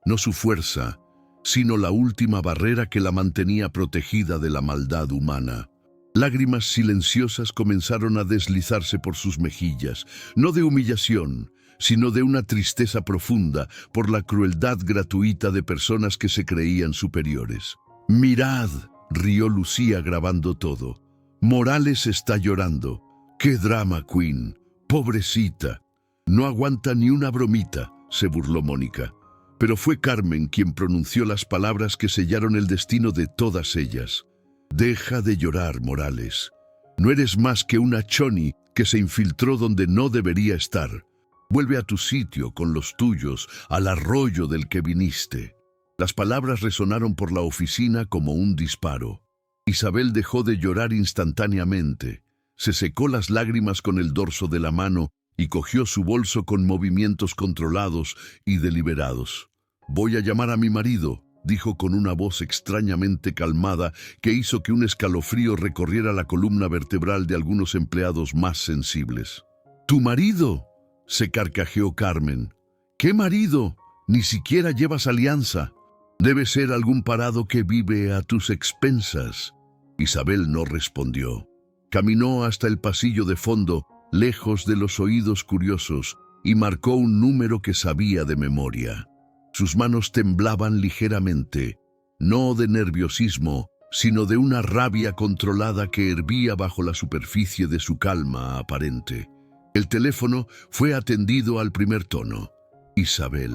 no su fuerza, sino la última barrera que la mantenía protegida de la maldad humana. Lágrimas silenciosas comenzaron a deslizarse por sus mejillas, no de humillación, sino de una tristeza profunda por la crueldad gratuita de personas que se creían superiores. «Mirad», rió Lucía grabando todo. «Morales está llorando. ¡Qué drama, Queen! ¡Pobrecita! No aguanta ni una bromita», se burló Mónica. Pero fue Carmen quien pronunció las palabras que sellaron el destino de todas ellas. «Deja de llorar, Morales. No eres más que una choni que se infiltró donde no debería estar. Vuelve a tu sitio con los tuyos, al arroyo del que viniste». Las palabras resonaron por la oficina como un disparo. Isabel dejó de llorar instantáneamente. Se secó las lágrimas con el dorso de la mano y cogió su bolso con movimientos controlados y deliberados. «Voy a llamar a mi marido», dijo con una voz extrañamente calmada que hizo que un escalofrío recorriera la columna vertebral de algunos empleados más sensibles. «¿Tu marido?», se carcajeó Carmen. «¿Qué marido? Ni siquiera llevas alianza. Debe ser algún parado que vive a tus expensas». Isabel no respondió. Caminó hasta el pasillo de fondo, lejos de los oídos curiosos, y marcó un número que sabía de memoria. Sus manos temblaban ligeramente, no de nerviosismo, sino de una rabia controlada que hervía bajo la superficie de su calma aparente. El teléfono fue atendido al primer tono. «Isabel,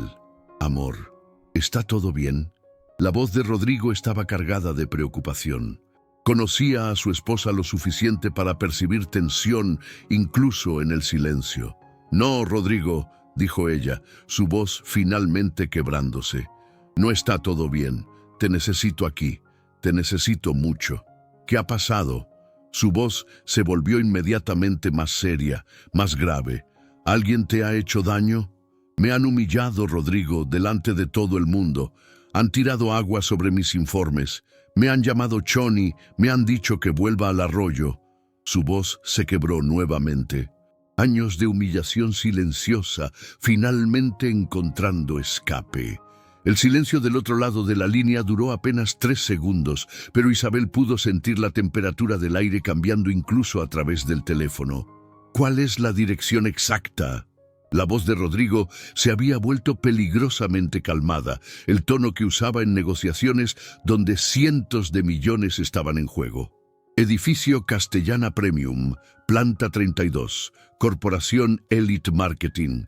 amor, ¿está todo bien?». La voz de Rodrigo estaba cargada de preocupación. Conocía a su esposa lo suficiente para percibir tensión incluso en el silencio. «No, Rodrigo», dijo ella, su voz finalmente quebrándose. «No está todo bien. Te necesito aquí. Te necesito mucho». «¿Qué ha pasado?». Su voz se volvió inmediatamente más seria, más grave. «¿Alguien te ha hecho daño?». «Me han humillado, Rodrigo, delante de todo el mundo. Han tirado agua sobre mis informes. Me han llamado Choni, me han dicho que vuelva al arroyo». Su voz se quebró nuevamente. Años de humillación silenciosa, finalmente encontrando escape. El silencio del otro lado de la línea duró apenas 3 segundos, pero Isabel pudo sentir la temperatura del aire cambiando incluso a través del teléfono. ¿Cuál es la dirección exacta? La voz de Rodrigo se había vuelto peligrosamente calmada, el tono que usaba en negociaciones donde cientos de millones estaban en juego. Edificio Castellana Premium, planta 32, Corporación Elite Marketing.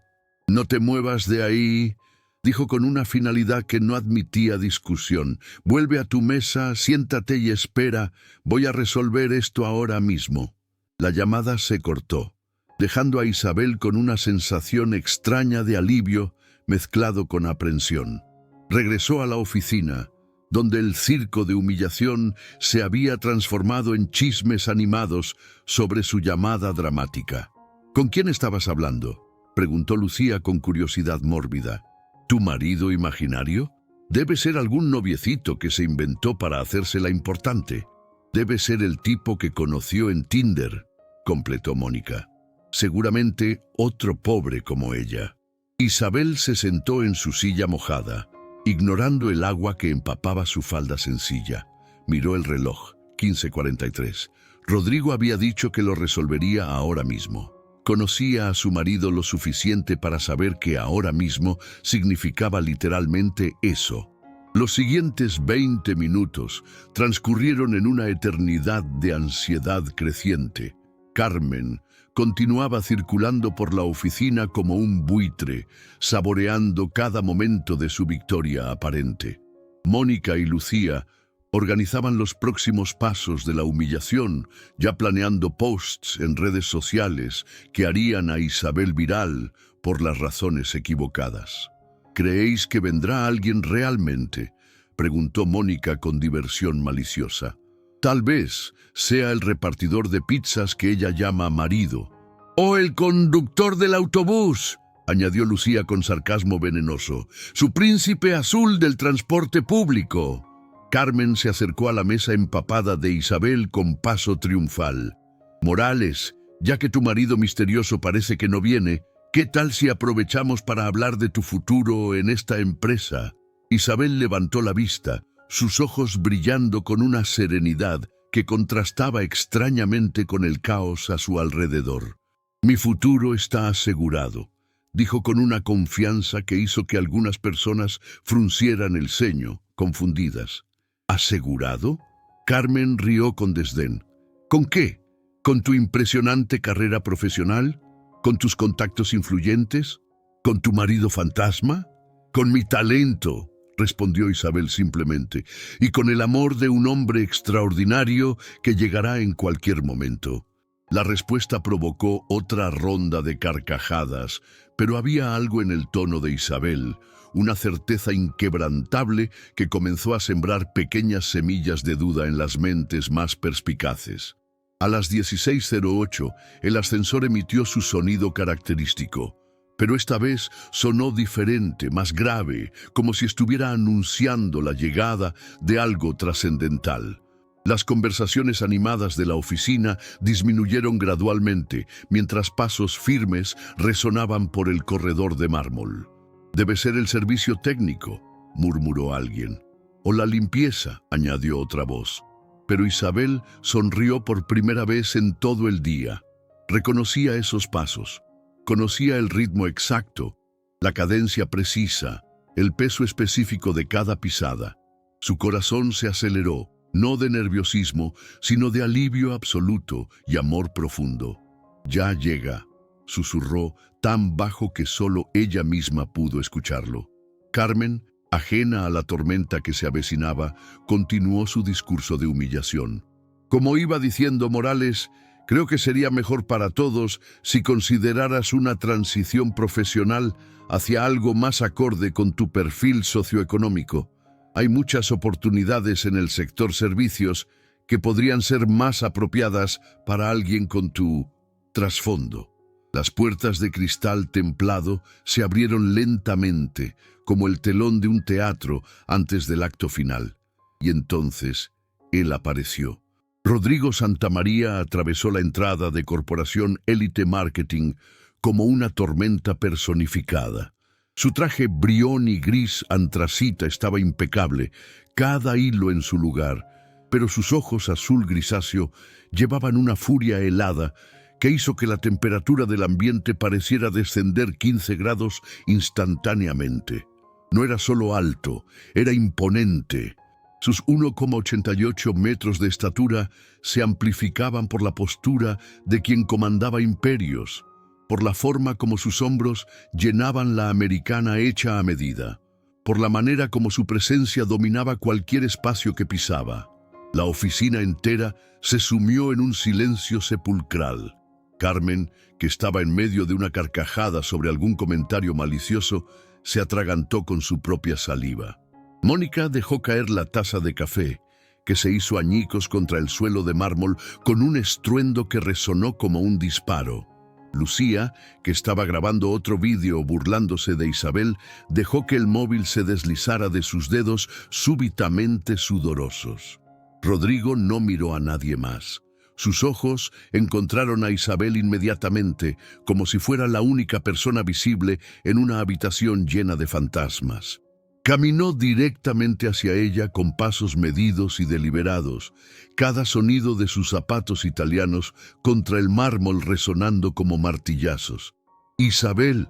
No te muevas de ahí, dijo con una finalidad que no admitía discusión. Vuelve a tu mesa, siéntate y espera, voy a resolver esto ahora mismo. La llamada se cortó, dejando a Isabel con una sensación extraña de alivio mezclado con aprensión. Regresó a la oficina, donde el circo de humillación se había transformado en chismes animados sobre su llamada dramática. ¿Con quién estabas hablando?, preguntó Lucía con curiosidad mórbida. ¿Tu marido imaginario? Debe ser algún noviecito que se inventó para hacérsela importante. Debe ser el tipo que conoció en Tinder, completó Mónica. Seguramente otro pobre como ella. Isabel se sentó en su silla mojada, ignorando el agua que empapaba su falda sencilla. Miró el reloj, 15:43. Rodrigo había dicho que lo resolvería ahora mismo. Conocía a su marido lo suficiente para saber que ahora mismo significaba literalmente eso. Los siguientes 20 minutos transcurrieron en una eternidad de ansiedad creciente. Carmen continuaba circulando por la oficina como un buitre, saboreando cada momento de su victoria aparente. Mónica y Lucía organizaban los próximos pasos de la humillación, ya planeando posts en redes sociales que harían a Isabel viral por las razones equivocadas. ¿Creéis que vendrá alguien realmente?, preguntó Mónica con diversión maliciosa. Tal vez sea el repartidor de pizzas que ella llama marido. ¡O el conductor del autobús!, añadió Lucía con sarcasmo venenoso. ¡Su príncipe azul del transporte público! Carmen se acercó a la mesa empapada de Isabel con paso triunfal. Morales, ya que tu marido misterioso parece que no viene, ¿qué tal si aprovechamos para hablar de tu futuro en esta empresa? Isabel levantó la vista, sus ojos brillando con una serenidad que contrastaba extrañamente con el caos a su alrededor. Mi futuro está asegurado, dijo con una confianza que hizo que algunas personas fruncieran el ceño, confundidas. ¿Asegurado? Carmen rió con desdén. ¿Con qué? ¿Con tu impresionante carrera profesional? ¿Con tus contactos influyentes? ¿Con tu marido fantasma? Con mi talento, respondió Isabel simplemente, y con el amor de un hombre extraordinario que llegará en cualquier momento. La respuesta provocó otra ronda de carcajadas, pero había algo en el tono de Isabel, una certeza inquebrantable que comenzó a sembrar pequeñas semillas de duda en las mentes más perspicaces. A las 16:08, el ascensor emitió su sonido característico, pero esta vez sonó diferente, más grave, como si estuviera anunciando la llegada de algo trascendental. Las conversaciones animadas de la oficina disminuyeron gradualmente, mientras pasos firmes resonaban por el corredor de mármol. «Debe ser el servicio técnico», murmuró alguien. «O la limpieza», añadió otra voz. Pero Isabel sonrió por primera vez en todo el día. Reconocía esos pasos. Conocía el ritmo exacto, la cadencia precisa, el peso específico de cada pisada. Su corazón se aceleró, no de nerviosismo, sino de alivio absoluto y amor profundo. «Ya llega», susurró, tan bajo que solo ella misma pudo escucharlo. Carmen, ajena a la tormenta que se avecinaba, continuó su discurso de humillación. «Como iba diciendo Morales, creo que sería mejor para todos si consideraras una transición profesional hacia algo más acorde con tu perfil socioeconómico. Hay muchas oportunidades en el sector servicios que podrían ser más apropiadas para alguien con tu trasfondo». Las puertas de cristal templado se abrieron lentamente, como el telón de un teatro antes del acto final. Y entonces, él apareció. Rodrigo Santamaría atravesó la entrada de Corporación Elite Marketing como una tormenta personificada. Su traje brión y gris antracita estaba impecable, cada hilo en su lugar, pero sus ojos azul grisáceo llevaban una furia helada que hizo que la temperatura del ambiente pareciera descender 15 grados instantáneamente. No era solo alto, era imponente. Sus 1,88 metros de estatura se amplificaban por la postura de quien comandaba imperios, por la forma como sus hombros llenaban la americana hecha a medida, por la manera como su presencia dominaba cualquier espacio que pisaba. La oficina entera se sumió en un silencio sepulcral. Carmen, que estaba en medio de una carcajada sobre algún comentario malicioso, se atragantó con su propia saliva. Mónica dejó caer la taza de café, que se hizo añicos contra el suelo de mármol con un estruendo que resonó como un disparo. Lucía, que estaba grabando otro vídeo burlándose de Isabel, dejó que el móvil se deslizara de sus dedos súbitamente sudorosos. Rodrigo no miró a nadie más. Sus ojos encontraron a Isabel inmediatamente, como si fuera la única persona visible en una habitación llena de fantasmas. Caminó directamente hacia ella con pasos medidos y deliberados, cada sonido de sus zapatos italianos contra el mármol resonando como martillazos. «Isabel»,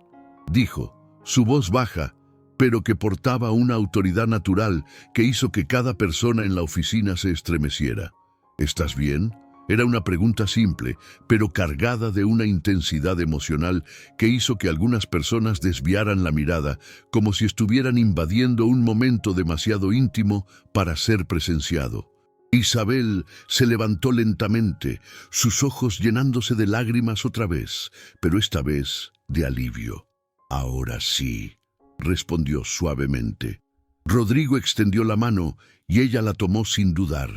dijo, su voz baja, pero que portaba una autoridad natural que hizo que cada persona en la oficina se estremeciera. «¿Estás bien?». Era una pregunta simple, pero cargada de una intensidad emocional que hizo que algunas personas desviaran la mirada, como si estuvieran invadiendo un momento demasiado íntimo para ser presenciado. Isabel se levantó lentamente, sus ojos llenándose de lágrimas otra vez, pero esta vez de alivio. «Ahora sí», respondió suavemente. Rodrigo extendió la mano y ella la tomó sin dudar.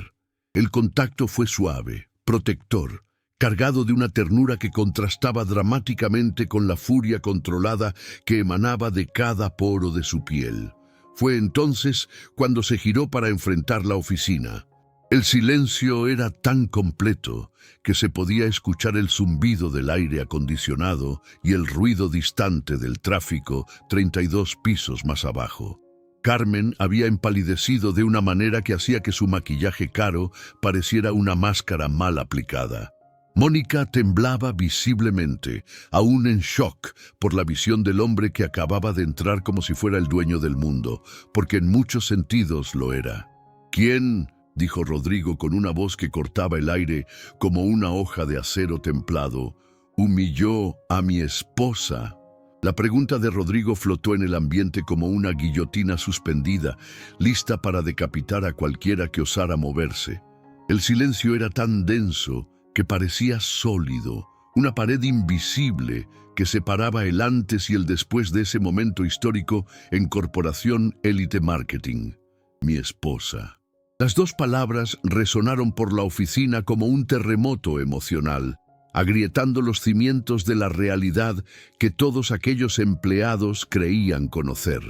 El contacto fue suave, protector, cargado de una ternura que contrastaba dramáticamente con la furia controlada que emanaba de cada poro de su piel. Fue entonces cuando se giró para enfrentar la oficina. El silencio era tan completo que se podía escuchar el zumbido del aire acondicionado y el ruido distante del tráfico 32 pisos más abajo. Carmen había empalidecido de una manera que hacía que su maquillaje caro pareciera una máscara mal aplicada. Mónica temblaba visiblemente, aún en shock por la visión del hombre que acababa de entrar como si fuera el dueño del mundo, porque en muchos sentidos lo era. «¿Quién?», dijo Rodrigo con una voz que cortaba el aire como una hoja de acero templado, «humilló a mi esposa». La pregunta de Rodrigo flotó en el ambiente como una guillotina suspendida, lista para decapitar a cualquiera que osara moverse. El silencio era tan denso que parecía sólido, una pared invisible que separaba el antes y el después de ese momento histórico en Corporación Élite Marketing. «Mi esposa». Las dos palabras resonaron por la oficina como un terremoto emocional, agrietando los cimientos de la realidad que todos aquellos empleados creían conocer.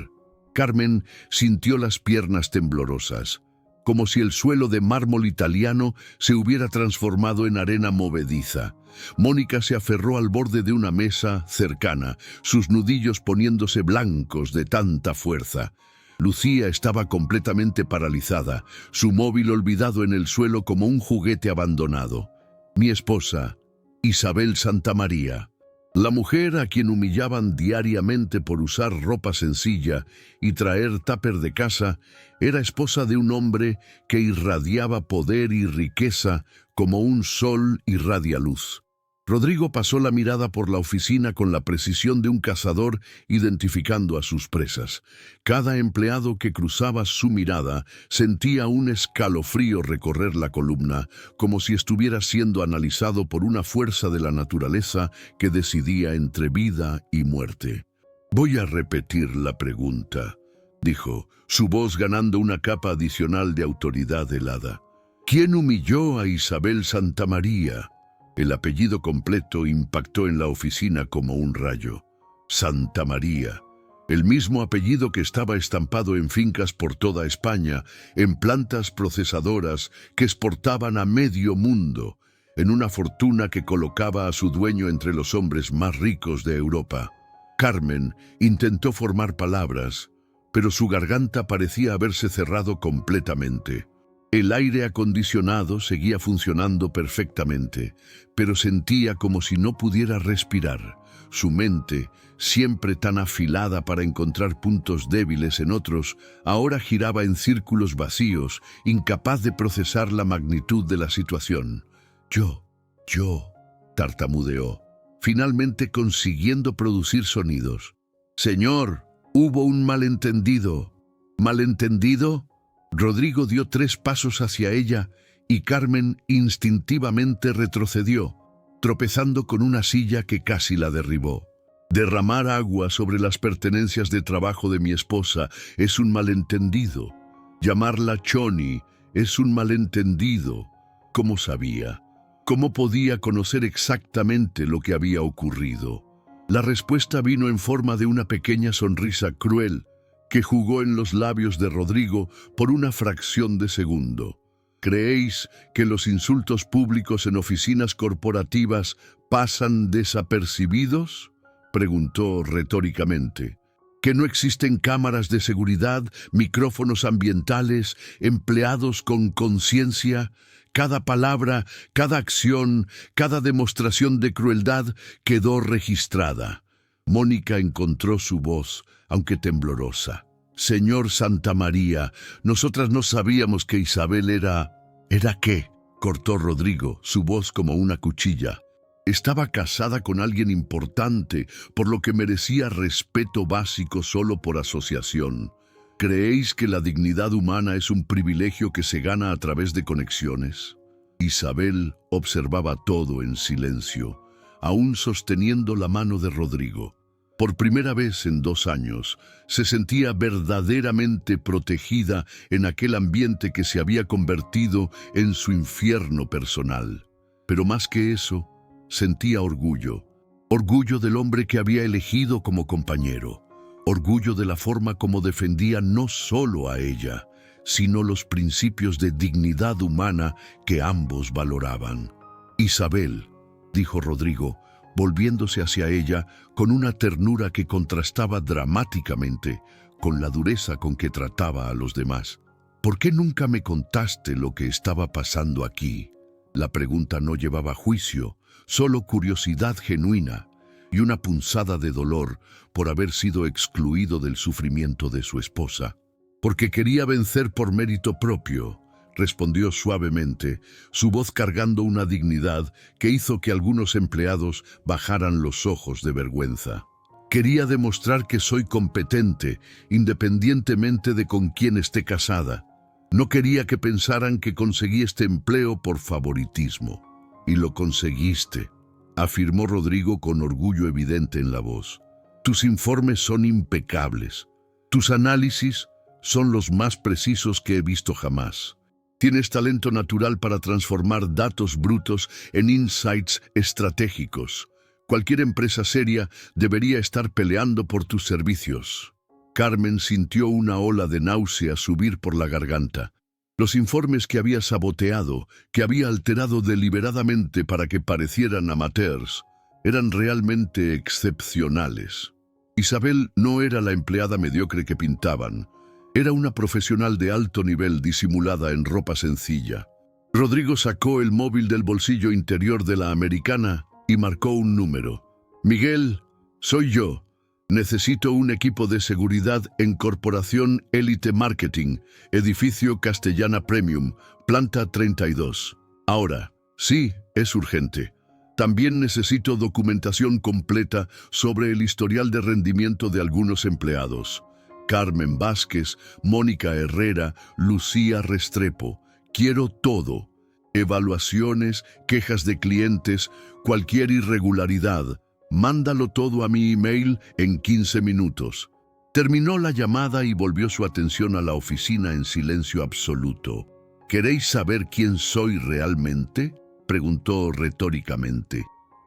Carmen sintió las piernas temblorosas, como si el suelo de mármol italiano se hubiera transformado en arena movediza. Mónica se aferró al borde de una mesa cercana, sus nudillos poniéndose blancos de tanta fuerza. Lucía estaba completamente paralizada, su móvil olvidado en el suelo como un juguete abandonado. «Mi esposa, Isabel Santamaría». La mujer a quien humillaban diariamente por usar ropa sencilla y traer tupper de casa, era esposa de un hombre que irradiaba poder y riqueza como un sol irradia luz. Rodrigo pasó la mirada por la oficina con la precisión de un cazador identificando a sus presas. Cada empleado que cruzaba su mirada sentía un escalofrío recorrer la columna, como si estuviera siendo analizado por una fuerza de la naturaleza que decidía entre vida y muerte. «Voy a repetir la pregunta», dijo, su voz ganando una capa adicional de autoridad helada. «¿Quién humilló a Isabel Santamaría?». El apellido completo impactó en la oficina como un rayo. Santamaría, el mismo apellido que estaba estampado en fincas por toda España, en plantas procesadoras que exportaban a medio mundo, en una fortuna que colocaba a su dueño entre los hombres más ricos de Europa. Carmen intentó formar palabras, pero su garganta parecía haberse cerrado completamente. El aire acondicionado seguía funcionando perfectamente, pero sentía como si no pudiera respirar. Su mente, siempre tan afilada para encontrar puntos débiles en otros, ahora giraba en círculos vacíos, incapaz de procesar la magnitud de la situación. Yo, tartamudeó, finalmente consiguiendo producir sonidos. Señor, hubo un malentendido. ¿Malentendido? Rodrigo dio 3 pasos hacia ella y Carmen instintivamente retrocedió, tropezando con una silla que casi la derribó. Derramar agua sobre las pertenencias de trabajo de mi esposa es un malentendido. Llamarla Choni es un malentendido. ¿Cómo sabía? ¿Cómo podía conocer exactamente lo que había ocurrido? La respuesta vino en forma de una pequeña sonrisa cruel que jugó en los labios de Rodrigo por una fracción de segundo. ¿Creéis que los insultos públicos en oficinas corporativas pasan desapercibidos?, preguntó retóricamente. ¿Que no existen cámaras de seguridad, micrófonos ambientales, empleados con conciencia? Cada palabra, cada acción, cada demostración de crueldad quedó registrada. Mónica encontró su voz, aunque temblorosa. Señor Santamaría, nosotras no sabíamos que Isabel era... ¿Era qué? Cortó Rodrigo, su voz como una cuchilla. Estaba casada con alguien importante, por lo que merecía respeto básico solo por asociación. ¿Creéis que la dignidad humana es un privilegio que se gana a través de conexiones? Isabel observaba todo en silencio, aún sosteniendo la mano de Rodrigo. Por primera vez en 2 años, se sentía verdaderamente protegida en aquel ambiente que se había convertido en su infierno personal. Pero más que eso, sentía orgullo. Orgullo del hombre que había elegido como compañero. Orgullo de la forma como defendía no solo a ella, sino los principios de dignidad humana que ambos valoraban. Isabel, dijo Rodrigo, volviéndose hacia ella con una ternura que contrastaba dramáticamente con la dureza con que trataba a los demás. ¿Por qué nunca me contaste lo que estaba pasando aquí? La pregunta no llevaba juicio, solo curiosidad genuina y una punzada de dolor por haber sido excluido del sufrimiento de su esposa. Porque quería vencer por mérito propio, respondió suavemente, su voz cargando una dignidad que hizo que algunos empleados bajaran los ojos de vergüenza. Quería demostrar que soy competente, independientemente de con quién esté casada. No quería que pensaran que conseguí este empleo por favoritismo. Y lo conseguiste, afirmó Rodrigo con orgullo evidente en la voz. Tus informes son impecables. Tus análisis son los más precisos que he visto jamás. Tienes talento natural para transformar datos brutos en insights estratégicos. Cualquier empresa seria debería estar peleando por tus servicios. Carmen sintió una ola de náusea subir por la garganta. Los informes que había saboteado, que había alterado deliberadamente para que parecieran amateurs, eran realmente excepcionales. Isabel no era la empleada mediocre que pintaban. Era una profesional de alto nivel disimulada en ropa sencilla. Rodrigo sacó el móvil del bolsillo interior de la americana y marcó un número. Miguel, soy yo. Necesito un equipo de seguridad en Corporación Elite Marketing, edificio Castellana Premium, planta 32. Ahora, sí, es urgente. También necesito documentación completa sobre el historial de rendimiento de algunos empleados. Carmen Vázquez, Mónica Herrera, Lucía Restrepo. Quiero todo. Evaluaciones, quejas de clientes, cualquier irregularidad. Mándalo todo a mi email en 15 minutos. Terminó la llamada y volvió su atención a la oficina en silencio absoluto. ¿Queréis saber quién soy realmente?, preguntó retóricamente.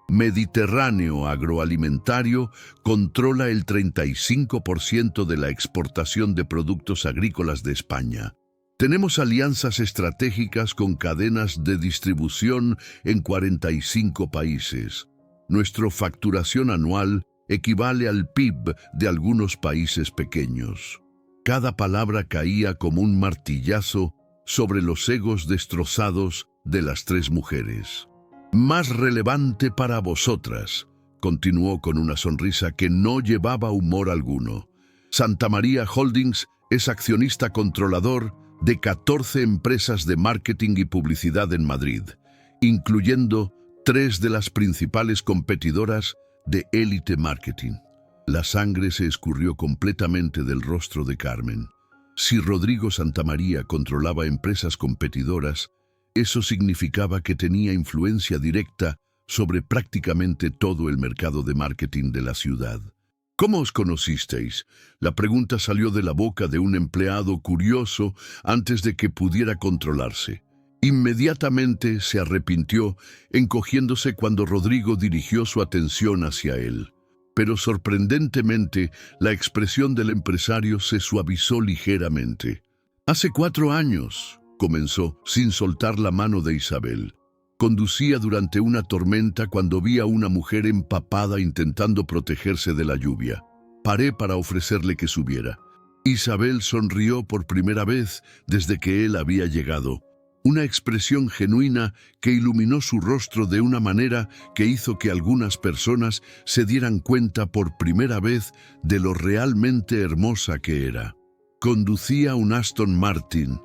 Mediterráneo Agroalimentario controla el 35% de la exportación de productos agrícolas de España. Tenemos alianzas estratégicas con cadenas de distribución en 45 países. Nuestra facturación anual equivale al PIB de algunos países pequeños. Cada palabra caía como un martillazo sobre los egos destrozados de las tres mujeres. Más relevante para vosotras, continuó con una sonrisa que no llevaba humor alguno. Santa María Holdings es accionista controlador de 14 empresas de marketing y publicidad en Madrid, incluyendo 3 de las principales competidoras de Elite Marketing. La sangre se escurrió completamente del rostro de Carmen. Si Rodrigo Santamaría controlaba empresas competidoras, eso significaba que tenía influencia directa sobre prácticamente todo el mercado de marketing de la ciudad. ¿Cómo os conocisteis? La pregunta salió de la boca de un empleado curioso antes de que pudiera controlarse. Inmediatamente se arrepintió, encogiéndose cuando Rodrigo dirigió su atención hacia él. Pero sorprendentemente, la expresión del empresario se suavizó ligeramente. Hace 4 años, comenzó, sin soltar la mano de Isabel. Conducía durante una tormenta cuando vi a una mujer empapada intentando protegerse de la lluvia. Paré para ofrecerle que subiera. Isabel sonrió por primera vez desde que él había llegado. Una expresión genuina que iluminó su rostro de una manera que hizo que algunas personas se dieran cuenta por primera vez de lo realmente hermosa que era. Conducía un Aston Martin,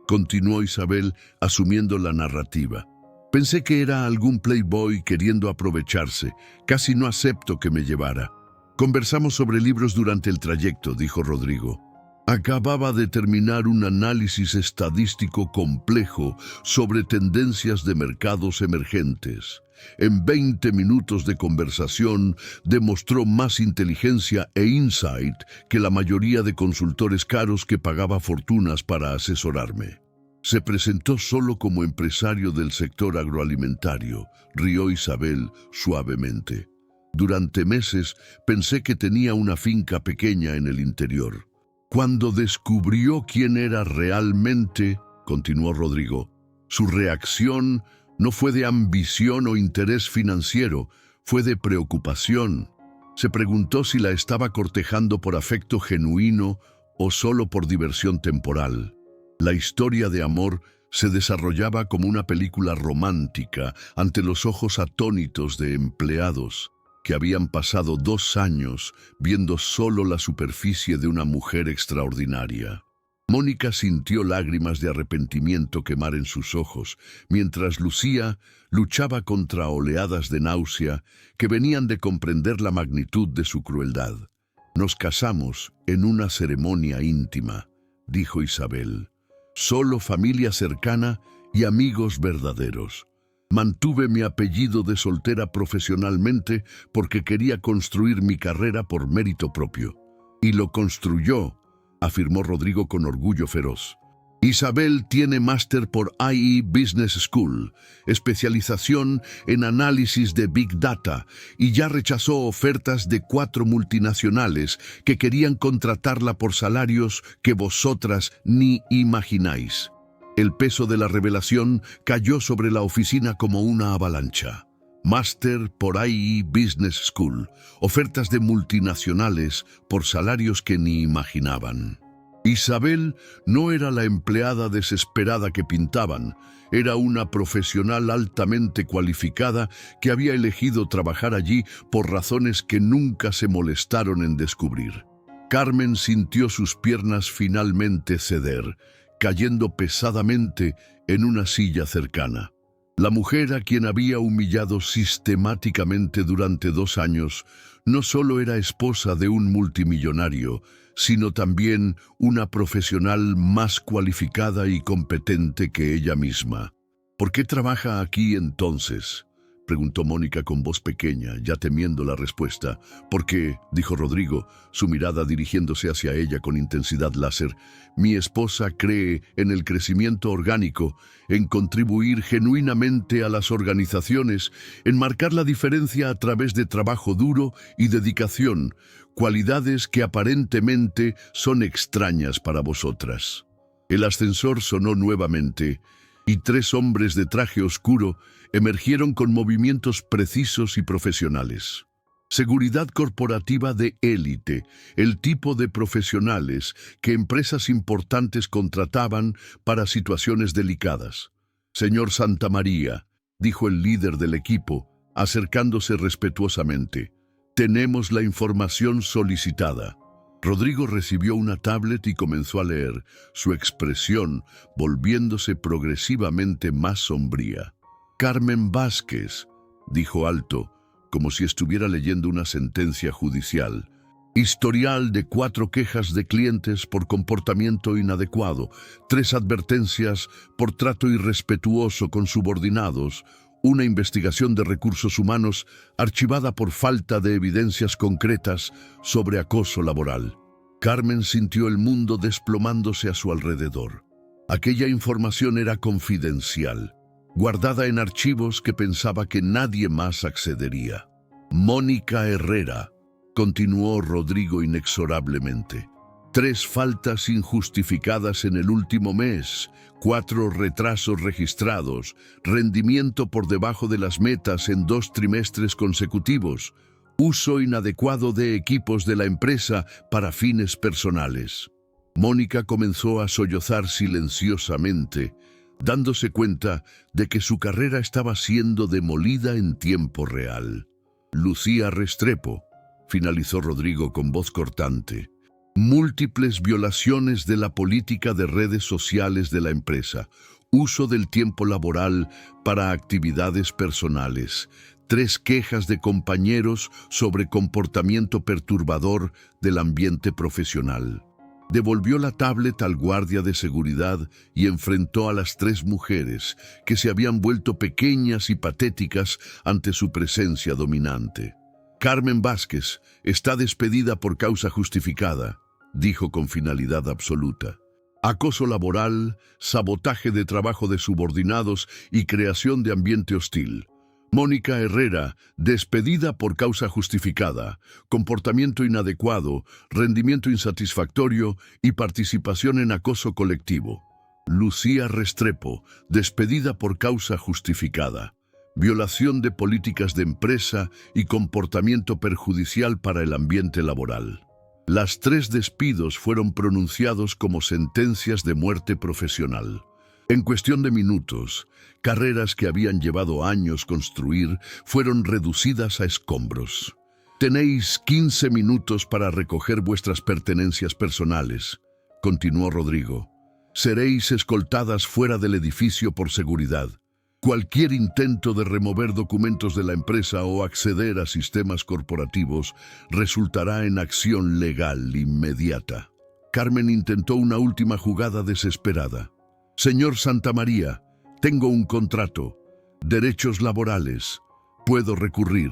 continuó Isabel asumiendo la narrativa. Pensé que era algún playboy queriendo aprovecharse. Casi no acepto que me llevara. Conversamos sobre libros durante el trayecto, dijo Rodrigo. Acababa de terminar un análisis estadístico complejo sobre tendencias de mercados emergentes. En 20 minutos de conversación demostró más inteligencia e insight que la mayoría de consultores caros que pagaba fortunas para asesorarme. Se presentó solo como empresario del sector agroalimentario, rió Isabel suavemente. Durante meses pensé que tenía una finca pequeña en el interior. Cuando descubrió quién era realmente, continuó Rodrigo, su reacción no fue de ambición o interés financiero, fue de preocupación. Se preguntó si la estaba cortejando por afecto genuino o solo por diversión temporal. La historia de amor se desarrollaba como una película romántica ante los ojos atónitos de empleados que habían pasado 2 años viendo solo la superficie de una mujer extraordinaria. Mónica sintió lágrimas de arrepentimiento quemar en sus ojos, mientras Lucía luchaba contra oleadas de náusea que venían de comprender la magnitud de su crueldad. Nos casamos en una ceremonia íntima, dijo Isabel. Solo familia cercana y amigos verdaderos. Mantuve mi apellido de soltera profesionalmente porque quería construir mi carrera por mérito propio. Y lo construyó, afirmó Rodrigo con orgullo feroz. Isabel tiene máster por IE Business School, especialización en análisis de Big Data, y ya rechazó ofertas de 4 multinacionales que querían contratarla por salarios que vosotras ni imagináis. El peso de la revelación cayó sobre la oficina como una avalancha. Máster por IE Business School, ofertas de multinacionales por salarios que ni imaginaban. Isabel no era la empleada desesperada que pintaban, era una profesional altamente cualificada que había elegido trabajar allí por razones que nunca se molestaron en descubrir. Carmen sintió sus piernas finalmente ceder, cayendo pesadamente en una silla cercana. La mujer a quien había humillado sistemáticamente durante 2 años no solo era esposa de un multimillonario, sino también una profesional más cualificada y competente que ella misma. ¿Por qué trabaja aquí entonces?, preguntó Mónica con voz pequeña, ya temiendo la respuesta. «Porque», dijo Rodrigo, su mirada dirigiéndose hacia ella con intensidad láser, «mi esposa cree en el crecimiento orgánico, en contribuir genuinamente a las organizaciones, en marcar la diferencia a través de trabajo duro y dedicación, cualidades que aparentemente son extrañas para vosotras». El ascensor sonó nuevamente, y 3 hombres de traje oscuro emergieron con movimientos precisos y profesionales. Seguridad corporativa de élite, el tipo de profesionales que empresas importantes contrataban para situaciones delicadas. Señor Santamaría, dijo el líder del equipo, acercándose respetuosamente, tenemos la información solicitada. Rodrigo recibió una tablet y comenzó a leer, su expresión volviéndose progresivamente más sombría. Carmen Vázquez, dijo alto, como si estuviera leyendo una sentencia judicial. Historial de 4 quejas de clientes por comportamiento inadecuado, 3 advertencias por trato irrespetuoso con subordinados, una investigación de recursos humanos archivada por falta de evidencias concretas sobre acoso laboral. Carmen sintió el mundo desplomándose a su alrededor. Aquella información era confidencial, guardada en archivos que pensaba que nadie más accedería. Mónica Herrera, continuó Rodrigo inexorablemente. 3 faltas injustificadas en el último mes, 4 retrasos registrados, rendimiento por debajo de las metas en 2 trimestres consecutivos, uso inadecuado de equipos de la empresa para fines personales. Mónica comenzó a sollozar silenciosamente, dándose cuenta de que su carrera estaba siendo demolida en tiempo real. Lucía Restrepo, finalizó Rodrigo con voz cortante. Múltiples violaciones de la política de redes sociales de la empresa, uso del tiempo laboral para actividades personales, 3 quejas de compañeros sobre comportamiento perturbador del ambiente profesional. Devolvió la tablet al guardia de seguridad y enfrentó a las 3 mujeres que se habían vuelto pequeñas y patéticas ante su presencia dominante. Carmen Vázquez está despedida por causa justificada, dijo con finalidad absoluta. Acoso laboral, sabotaje de trabajo de subordinados y creación de ambiente hostil. Mónica Herrera, despedida por causa justificada, comportamiento inadecuado, rendimiento insatisfactorio y participación en acoso colectivo. Lucía Restrepo, despedida por causa justificada, violación de políticas de empresa y comportamiento perjudicial para el ambiente laboral. Las 3 despidos fueron pronunciados como sentencias de muerte profesional. En cuestión de minutos, carreras que habían llevado años construir fueron reducidas a escombros. Tenéis 15 minutos para recoger vuestras pertenencias personales, continuó Rodrigo. Seréis escoltadas fuera del edificio por seguridad. Cualquier intento de remover documentos de la empresa o acceder a sistemas corporativos resultará en acción legal inmediata. Carmen intentó una última jugada desesperada. Señor Santamaría, tengo un contrato, derechos laborales, puedo recurrir.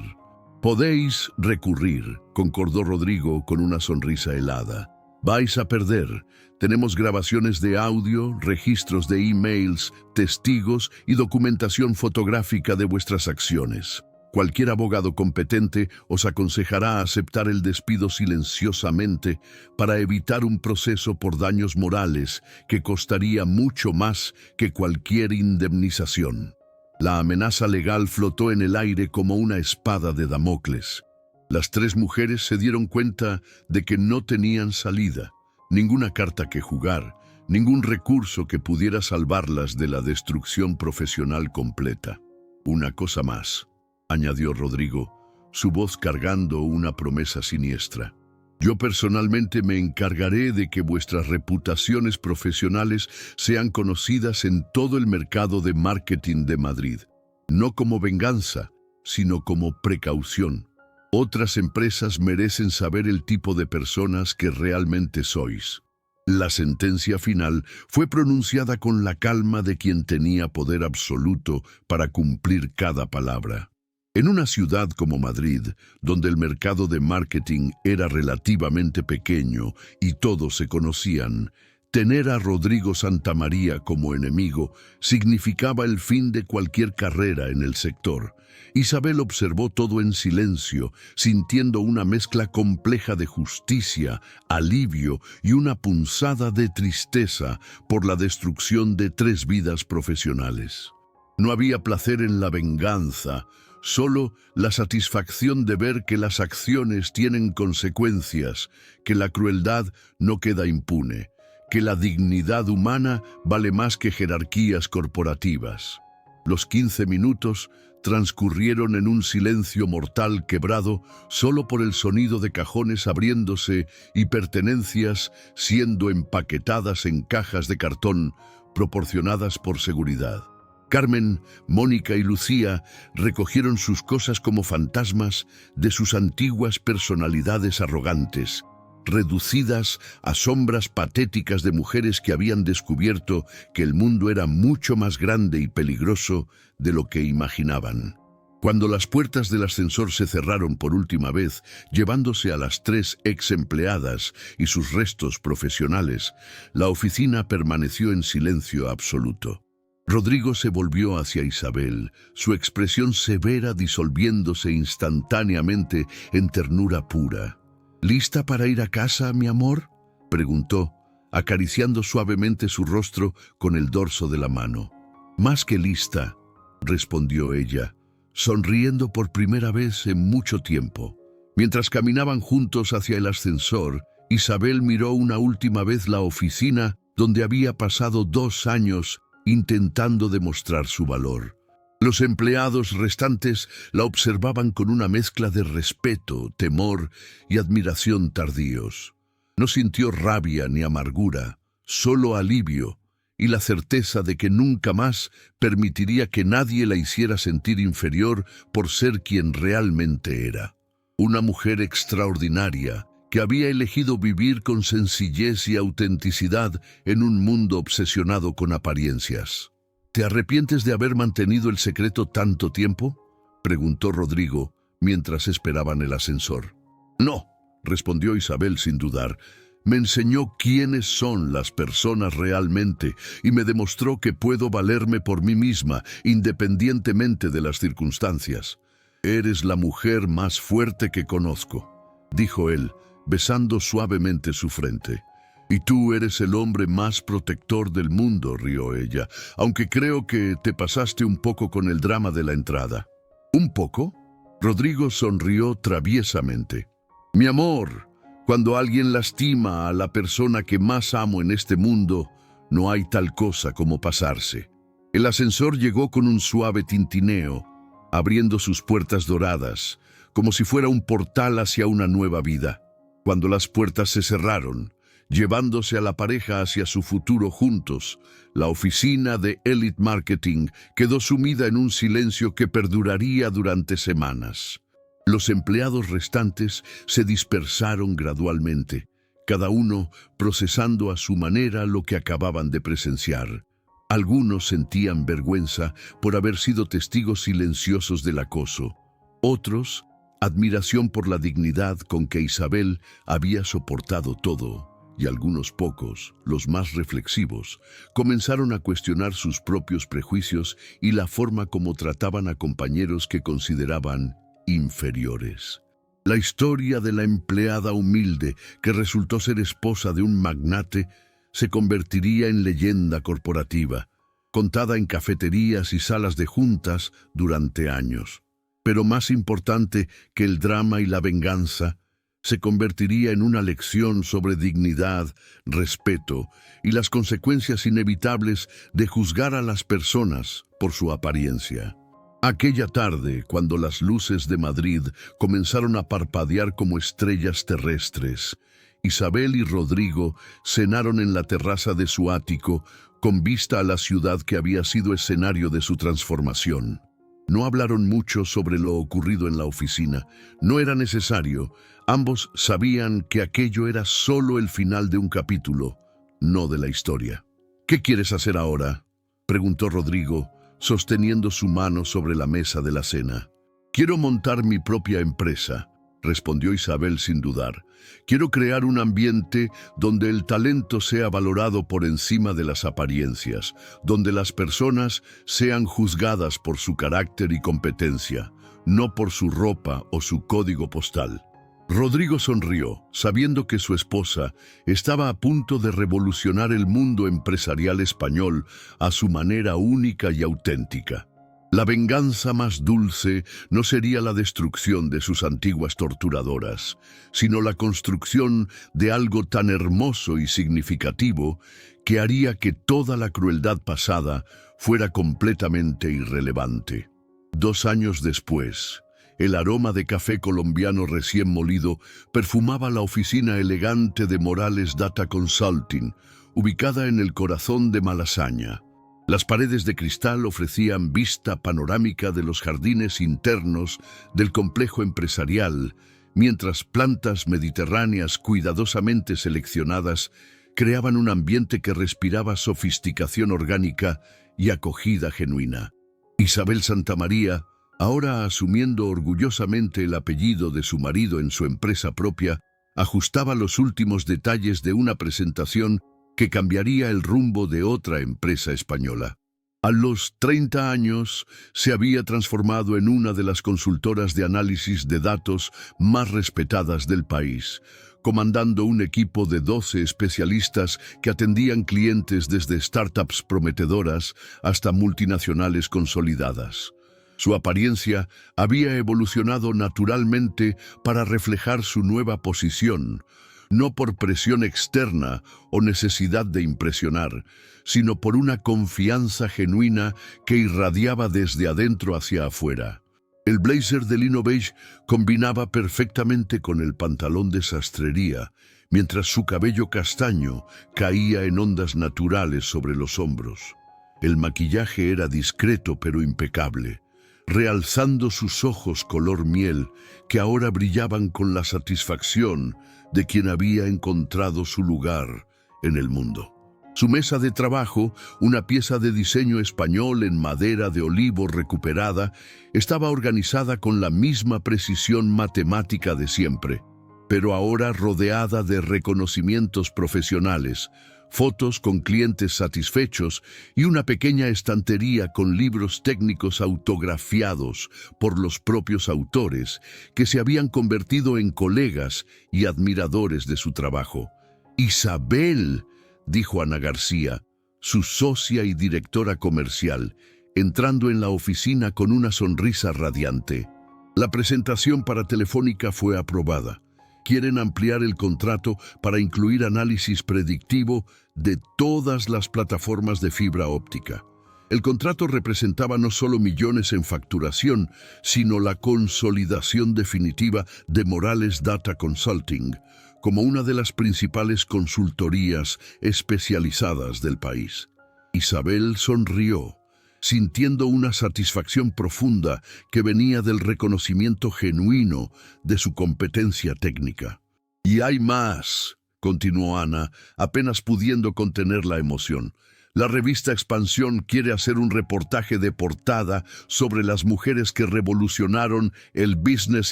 Podéis recurrir, concordó Rodrigo con una sonrisa helada. Vais a perder. Tenemos grabaciones de audio, registros de emails, testigos y documentación fotográfica de vuestras acciones. Cualquier abogado competente os aconsejará aceptar el despido silenciosamente para evitar un proceso por daños morales que costaría mucho más que cualquier indemnización. La amenaza legal flotó en el aire como una espada de Damocles. Las 3 mujeres se dieron cuenta de que no tenían salida, ninguna carta que jugar, ningún recurso que pudiera salvarlas de la destrucción profesional completa. Una cosa más, añadió Rodrigo, su voz cargando una promesa siniestra. Yo personalmente me encargaré de que vuestras reputaciones profesionales sean conocidas en todo el mercado de marketing de Madrid, no como venganza, sino como precaución. Otras empresas merecen saber el tipo de personas que realmente sois. La sentencia final fue pronunciada con la calma de quien tenía poder absoluto para cumplir cada palabra. En una ciudad como Madrid, donde el mercado de marketing era relativamente pequeño y todos se conocían, tener a Rodrigo Santamaría como enemigo significaba el fin de cualquier carrera en el sector. Isabel observó todo en silencio, sintiendo una mezcla compleja de justicia, alivio y una punzada de tristeza por la destrucción de 3 vidas profesionales. No había placer en la venganza, solo la satisfacción de ver que las acciones tienen consecuencias, que la crueldad no queda impune, que la dignidad humana vale más que jerarquías corporativas. Los 15 minutos transcurrieron en un silencio mortal quebrado solo por el sonido de cajones abriéndose y pertenencias siendo empaquetadas en cajas de cartón proporcionadas por seguridad. Carmen, Mónica y Lucía recogieron sus cosas como fantasmas de sus antiguas personalidades arrogantes, reducidas a sombras patéticas de mujeres que habían descubierto que el mundo era mucho más grande y peligroso de lo que imaginaban. Cuando las puertas del ascensor se cerraron por última vez, llevándose a las 3 ex empleadas y sus restos profesionales, la oficina permaneció en silencio absoluto. Rodrigo se volvió hacia Isabel, su expresión severa disolviéndose instantáneamente en ternura pura. ¿Lista para ir a casa, mi amor?, preguntó, acariciando suavemente su rostro con el dorso de la mano. Más que lista, respondió ella, sonriendo por primera vez en mucho tiempo. Mientras caminaban juntos hacia el ascensor, Isabel miró una última vez la oficina donde había pasado 2 años intentando demostrar su valor. Los empleados restantes la observaban con una mezcla de respeto, temor y admiración tardíos. No sintió rabia ni amargura, solo alivio y la certeza de que nunca más permitiría que nadie la hiciera sentir inferior por ser quien realmente era. Una mujer extraordinaria que había elegido vivir con sencillez y autenticidad en un mundo obsesionado con apariencias. ¿Te arrepientes de haber mantenido el secreto tanto tiempo?, preguntó Rodrigo mientras esperaban el ascensor. No, respondió Isabel sin dudar. Me enseñó quiénes son las personas realmente y me demostró que puedo valerme por mí misma, independientemente de las circunstancias. Eres la mujer más fuerte que conozco, dijo él, besando suavemente su frente. Y tú eres el hombre más protector del mundo, rió ella, aunque creo que te pasaste un poco con el drama de la entrada. ¿Un poco? Rodrigo sonrió traviesamente. Mi amor, cuando alguien lastima a la persona que más amo en este mundo, no hay tal cosa como pasarse. El ascensor llegó con un suave tintineo, abriendo sus puertas doradas, como si fuera un portal hacia una nueva vida. Cuando las puertas se cerraron, llevándose a la pareja hacia su futuro juntos, la oficina de Elite Marketing quedó sumida en un silencio que perduraría durante semanas. Los empleados restantes se dispersaron gradualmente, cada uno procesando a su manera lo que acababan de presenciar. Algunos sentían vergüenza por haber sido testigos silenciosos del acoso. Otros, admiración por la dignidad con que Isabel había soportado todo. Y algunos pocos, los más reflexivos, comenzaron a cuestionar sus propios prejuicios y la forma como trataban a compañeros que consideraban inferiores. La historia de la empleada humilde que resultó ser esposa de un magnate se convertiría en leyenda corporativa, contada en cafeterías y salas de juntas durante años. Pero más importante que el drama y la venganza, se convertiría en una lección sobre dignidad, respeto y las consecuencias inevitables de juzgar a las personas por su apariencia. Aquella tarde, cuando las luces de Madrid comenzaron a parpadear como estrellas terrestres, Isabel y Rodrigo cenaron en la terraza de su ático con vista a la ciudad que había sido escenario de su transformación. No hablaron mucho sobre lo ocurrido en la oficina. No era necesario. Ambos sabían que aquello era solo el final de un capítulo, no de la historia. ¿Qué quieres hacer ahora?, preguntó Rodrigo, sosteniendo su mano sobre la mesa de la cena. Quiero montar mi propia empresa, respondió Isabel sin dudar. Quiero crear un ambiente donde el talento sea valorado por encima de las apariencias, donde las personas sean juzgadas por su carácter y competencia, no por su ropa o su código postal. Rodrigo sonrió, sabiendo que su esposa estaba a punto de revolucionar el mundo empresarial español a su manera única y auténtica. La venganza más dulce no sería la destrucción de sus antiguas torturadoras, sino la construcción de algo tan hermoso y significativo que haría que toda la crueldad pasada fuera completamente irrelevante. 2 años después, el aroma de café colombiano recién molido perfumaba la oficina elegante de Morales Data Consulting, ubicada en el corazón de Malasaña. Las paredes de cristal ofrecían vista panorámica de los jardines internos del complejo empresarial, mientras plantas mediterráneas cuidadosamente seleccionadas creaban un ambiente que respiraba sofisticación orgánica y acogida genuina. Isabel Santamaría, ahora asumiendo orgullosamente el apellido de su marido en su empresa propia, ajustaba los últimos detalles de una presentación que cambiaría el rumbo de otra empresa española. A los 30 años se había transformado en una de las consultoras de análisis de datos más respetadas del país, comandando un equipo de 12 especialistas que atendían clientes desde startups prometedoras hasta multinacionales consolidadas. Su apariencia había evolucionado naturalmente para reflejar su nueva posición, no por presión externa o necesidad de impresionar, sino por una confianza genuina que irradiaba desde adentro hacia afuera. El blazer de lino beige combinaba perfectamente con el pantalón de sastrería, mientras su cabello castaño caía en ondas naturales sobre los hombros. El maquillaje era discreto pero impecable, realzando sus ojos color miel, que ahora brillaban con la satisfacción de quien había encontrado su lugar en el mundo. Su mesa de trabajo, una pieza de diseño español en madera de olivo recuperada, estaba organizada con la misma precisión matemática de siempre, pero ahora rodeada de reconocimientos profesionales, fotos con clientes satisfechos y una pequeña estantería con libros técnicos autografiados por los propios autores que se habían convertido en colegas y admiradores de su trabajo. «Isabel», dijo Ana García, su socia y directora comercial, entrando en la oficina con una sonrisa radiante. La presentación para Telefónica fue aprobada. Quieren ampliar el contrato para incluir análisis predictivo de todas las plataformas de fibra óptica. El contrato representaba no solo millones en facturación, sino la consolidación definitiva de Morales Data Consulting como una de las principales consultorías especializadas del país. Isabel sonrió, sintiendo una satisfacción profunda que venía del reconocimiento genuino de su competencia técnica. «Y hay más», continuó Ana, apenas pudiendo contener la emoción. «La revista Expansión quiere hacer un reportaje de portada sobre las mujeres que revolucionaron el Business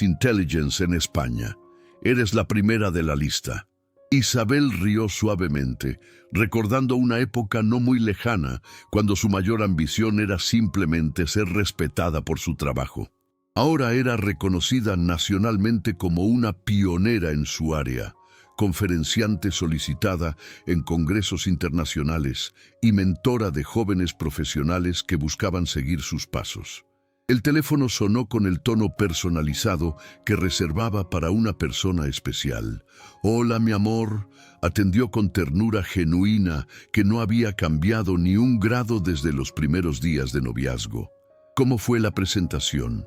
Intelligence en España. Eres la primera de la lista». Isabel rió suavemente, recordando una época no muy lejana, cuando su mayor ambición era simplemente ser respetada por su trabajo. Ahora era reconocida nacionalmente como una pionera en su área, conferenciante solicitada en congresos internacionales y mentora de jóvenes profesionales que buscaban seguir sus pasos. El teléfono sonó con el tono personalizado que reservaba para una persona especial. «Hola, mi amor», atendió con ternura genuina que no había cambiado ni un grado desde los primeros días de noviazgo. «¿Cómo fue la presentación?».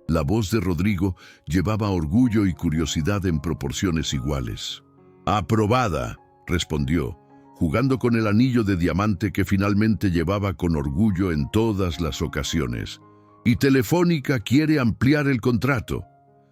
La voz de Rodrigo llevaba orgullo y curiosidad en proporciones iguales. «Aprobada», respondió, jugando con el anillo de diamante que finalmente llevaba con orgullo en todas las ocasiones. «Y Telefónica quiere ampliar el contrato».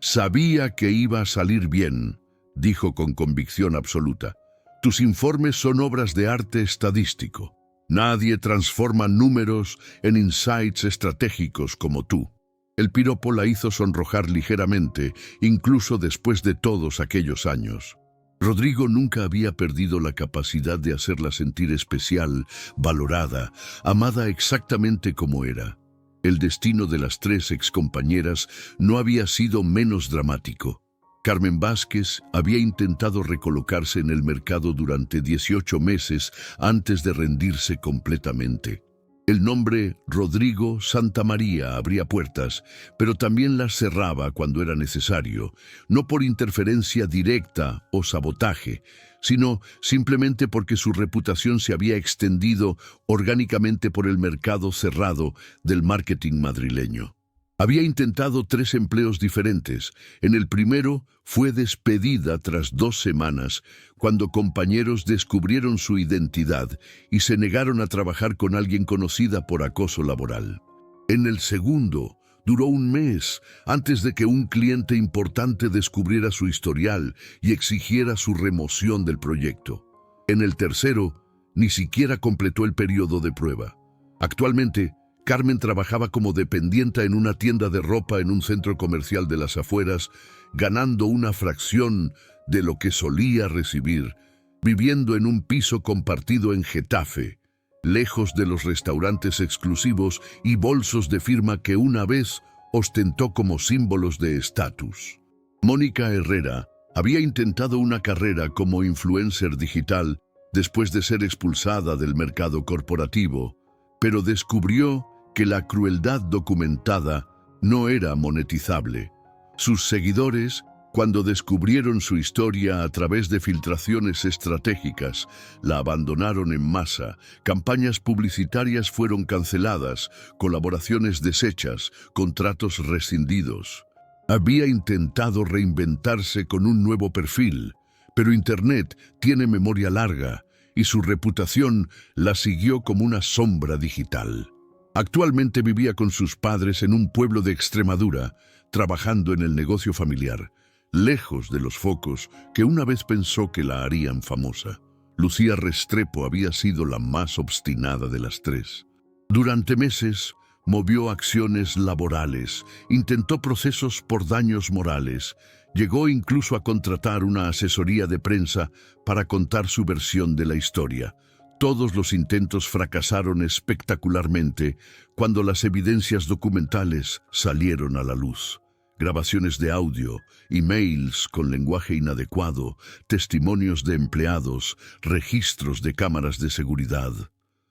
«Sabía que iba a salir bien», dijo con convicción absoluta. «Tus informes son obras de arte estadístico. Nadie transforma números en insights estratégicos como tú». El piropo la hizo sonrojar ligeramente, incluso después de todos aquellos años. Rodrigo nunca había perdido la capacidad de hacerla sentir especial, valorada, amada exactamente como era. El destino de las 3 excompañeras no había sido menos dramático. Carmen Vázquez había intentado recolocarse en el mercado durante 18 meses antes de rendirse completamente. El nombre Rodrigo Santamaría abría puertas, pero también las cerraba cuando era necesario, no por interferencia directa o sabotaje, sino simplemente porque su reputación se había extendido orgánicamente por el mercado cerrado del marketing madrileño. Había intentado 3 empleos diferentes. En el primero fue despedida tras 2 semanas, cuando compañeros descubrieron su identidad y se negaron a trabajar con alguien conocida por acoso laboral. En el segundo, duró 1 mes antes de que un cliente importante descubriera su historial y exigiera su remoción del proyecto. En el tercero, ni siquiera completó el periodo de prueba. Actualmente, Carmen trabajaba como dependienta en una tienda de ropa en un centro comercial de las afueras, ganando una fracción de lo que solía recibir, viviendo en un piso compartido en Getafe, lejos de los restaurantes exclusivos y bolsos de firma que una vez ostentó como símbolos de estatus. Mónica Herrera había intentado una carrera como influencer digital después de ser expulsada del mercado corporativo, pero descubrió que la crueldad documentada no era monetizable. Sus seguidores, cuando descubrieron su historia a través de filtraciones estratégicas, la abandonaron en masa, campañas publicitarias fueron canceladas, colaboraciones deshechas, contratos rescindidos. Había intentado reinventarse con un nuevo perfil, pero Internet tiene memoria larga y su reputación la siguió como una sombra digital. Actualmente vivía con sus padres en un pueblo de Extremadura, trabajando en el negocio familiar, lejos de los focos que una vez pensó que la harían famosa. Lucía Restrepo había sido la más obstinada de las 3. Durante meses, movió acciones laborales, intentó procesos por daños morales, llegó incluso a contratar una asesoría de prensa para contar su versión de la historia. Todos los intentos fracasaron espectacularmente cuando las evidencias documentales salieron a la luz. Grabaciones de audio, emails con lenguaje inadecuado, testimonios de empleados, registros de cámaras de seguridad.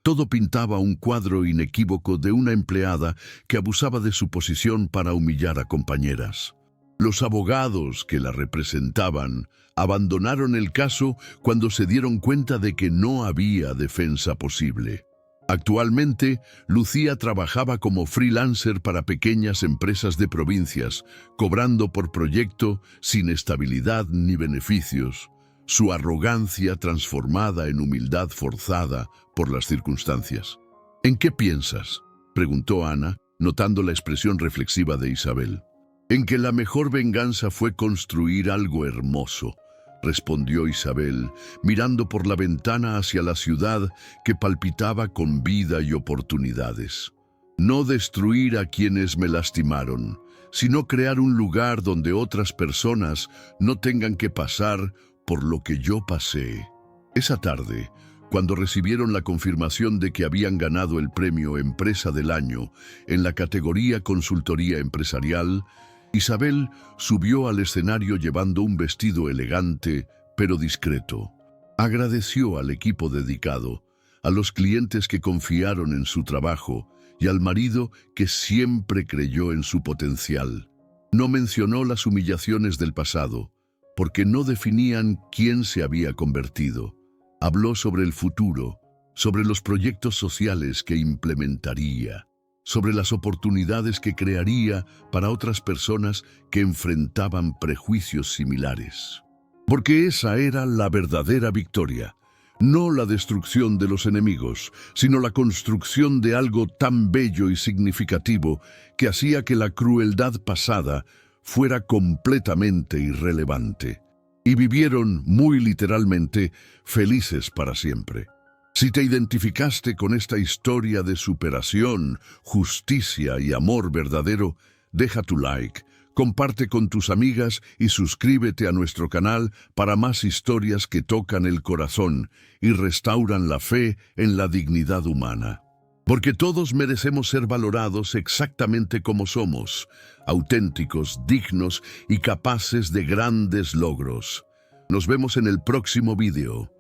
Todo pintaba un cuadro inequívoco de una empleada que abusaba de su posición para humillar a compañeras. Los abogados que la representaban abandonaron el caso cuando se dieron cuenta de que no había defensa posible. Actualmente, Lucía trabajaba como freelancer para pequeñas empresas de provincias, cobrando por proyecto sin estabilidad ni beneficios, su arrogancia transformada en humildad forzada por las circunstancias. ¿En qué piensas?, preguntó Ana, notando la expresión reflexiva de Isabel. En que la mejor venganza fue construir algo hermoso, respondió Isabel, mirando por la ventana hacia la ciudad que palpitaba con vida y oportunidades. No destruir a quienes me lastimaron, sino crear un lugar donde otras personas no tengan que pasar por lo que yo pasé. Esa tarde, cuando recibieron la confirmación de que habían ganado el premio Empresa del Año en la categoría Consultoría Empresarial, Isabel subió al escenario llevando un vestido elegante, pero discreto. Agradeció al equipo dedicado, a los clientes que confiaron en su trabajo y al marido que siempre creyó en su potencial. No mencionó las humillaciones del pasado, porque no definían quién se había convertido. Habló sobre el futuro, sobre los proyectos sociales que implementaría, sobre las oportunidades que crearía para otras personas que enfrentaban prejuicios similares. Porque esa era la verdadera victoria, no la destrucción de los enemigos, sino la construcción de algo tan bello y significativo que hacía que la crueldad pasada fuera completamente irrelevante. Y vivieron, muy literalmente, felices para siempre. Si te identificaste con esta historia de superación, justicia y amor verdadero, deja tu like, comparte con tus amigas y suscríbete a nuestro canal para más historias que tocan el corazón y restauran la fe en la dignidad humana. Porque todos merecemos ser valorados exactamente como somos, auténticos, dignos y capaces de grandes logros. Nos vemos en el próximo video.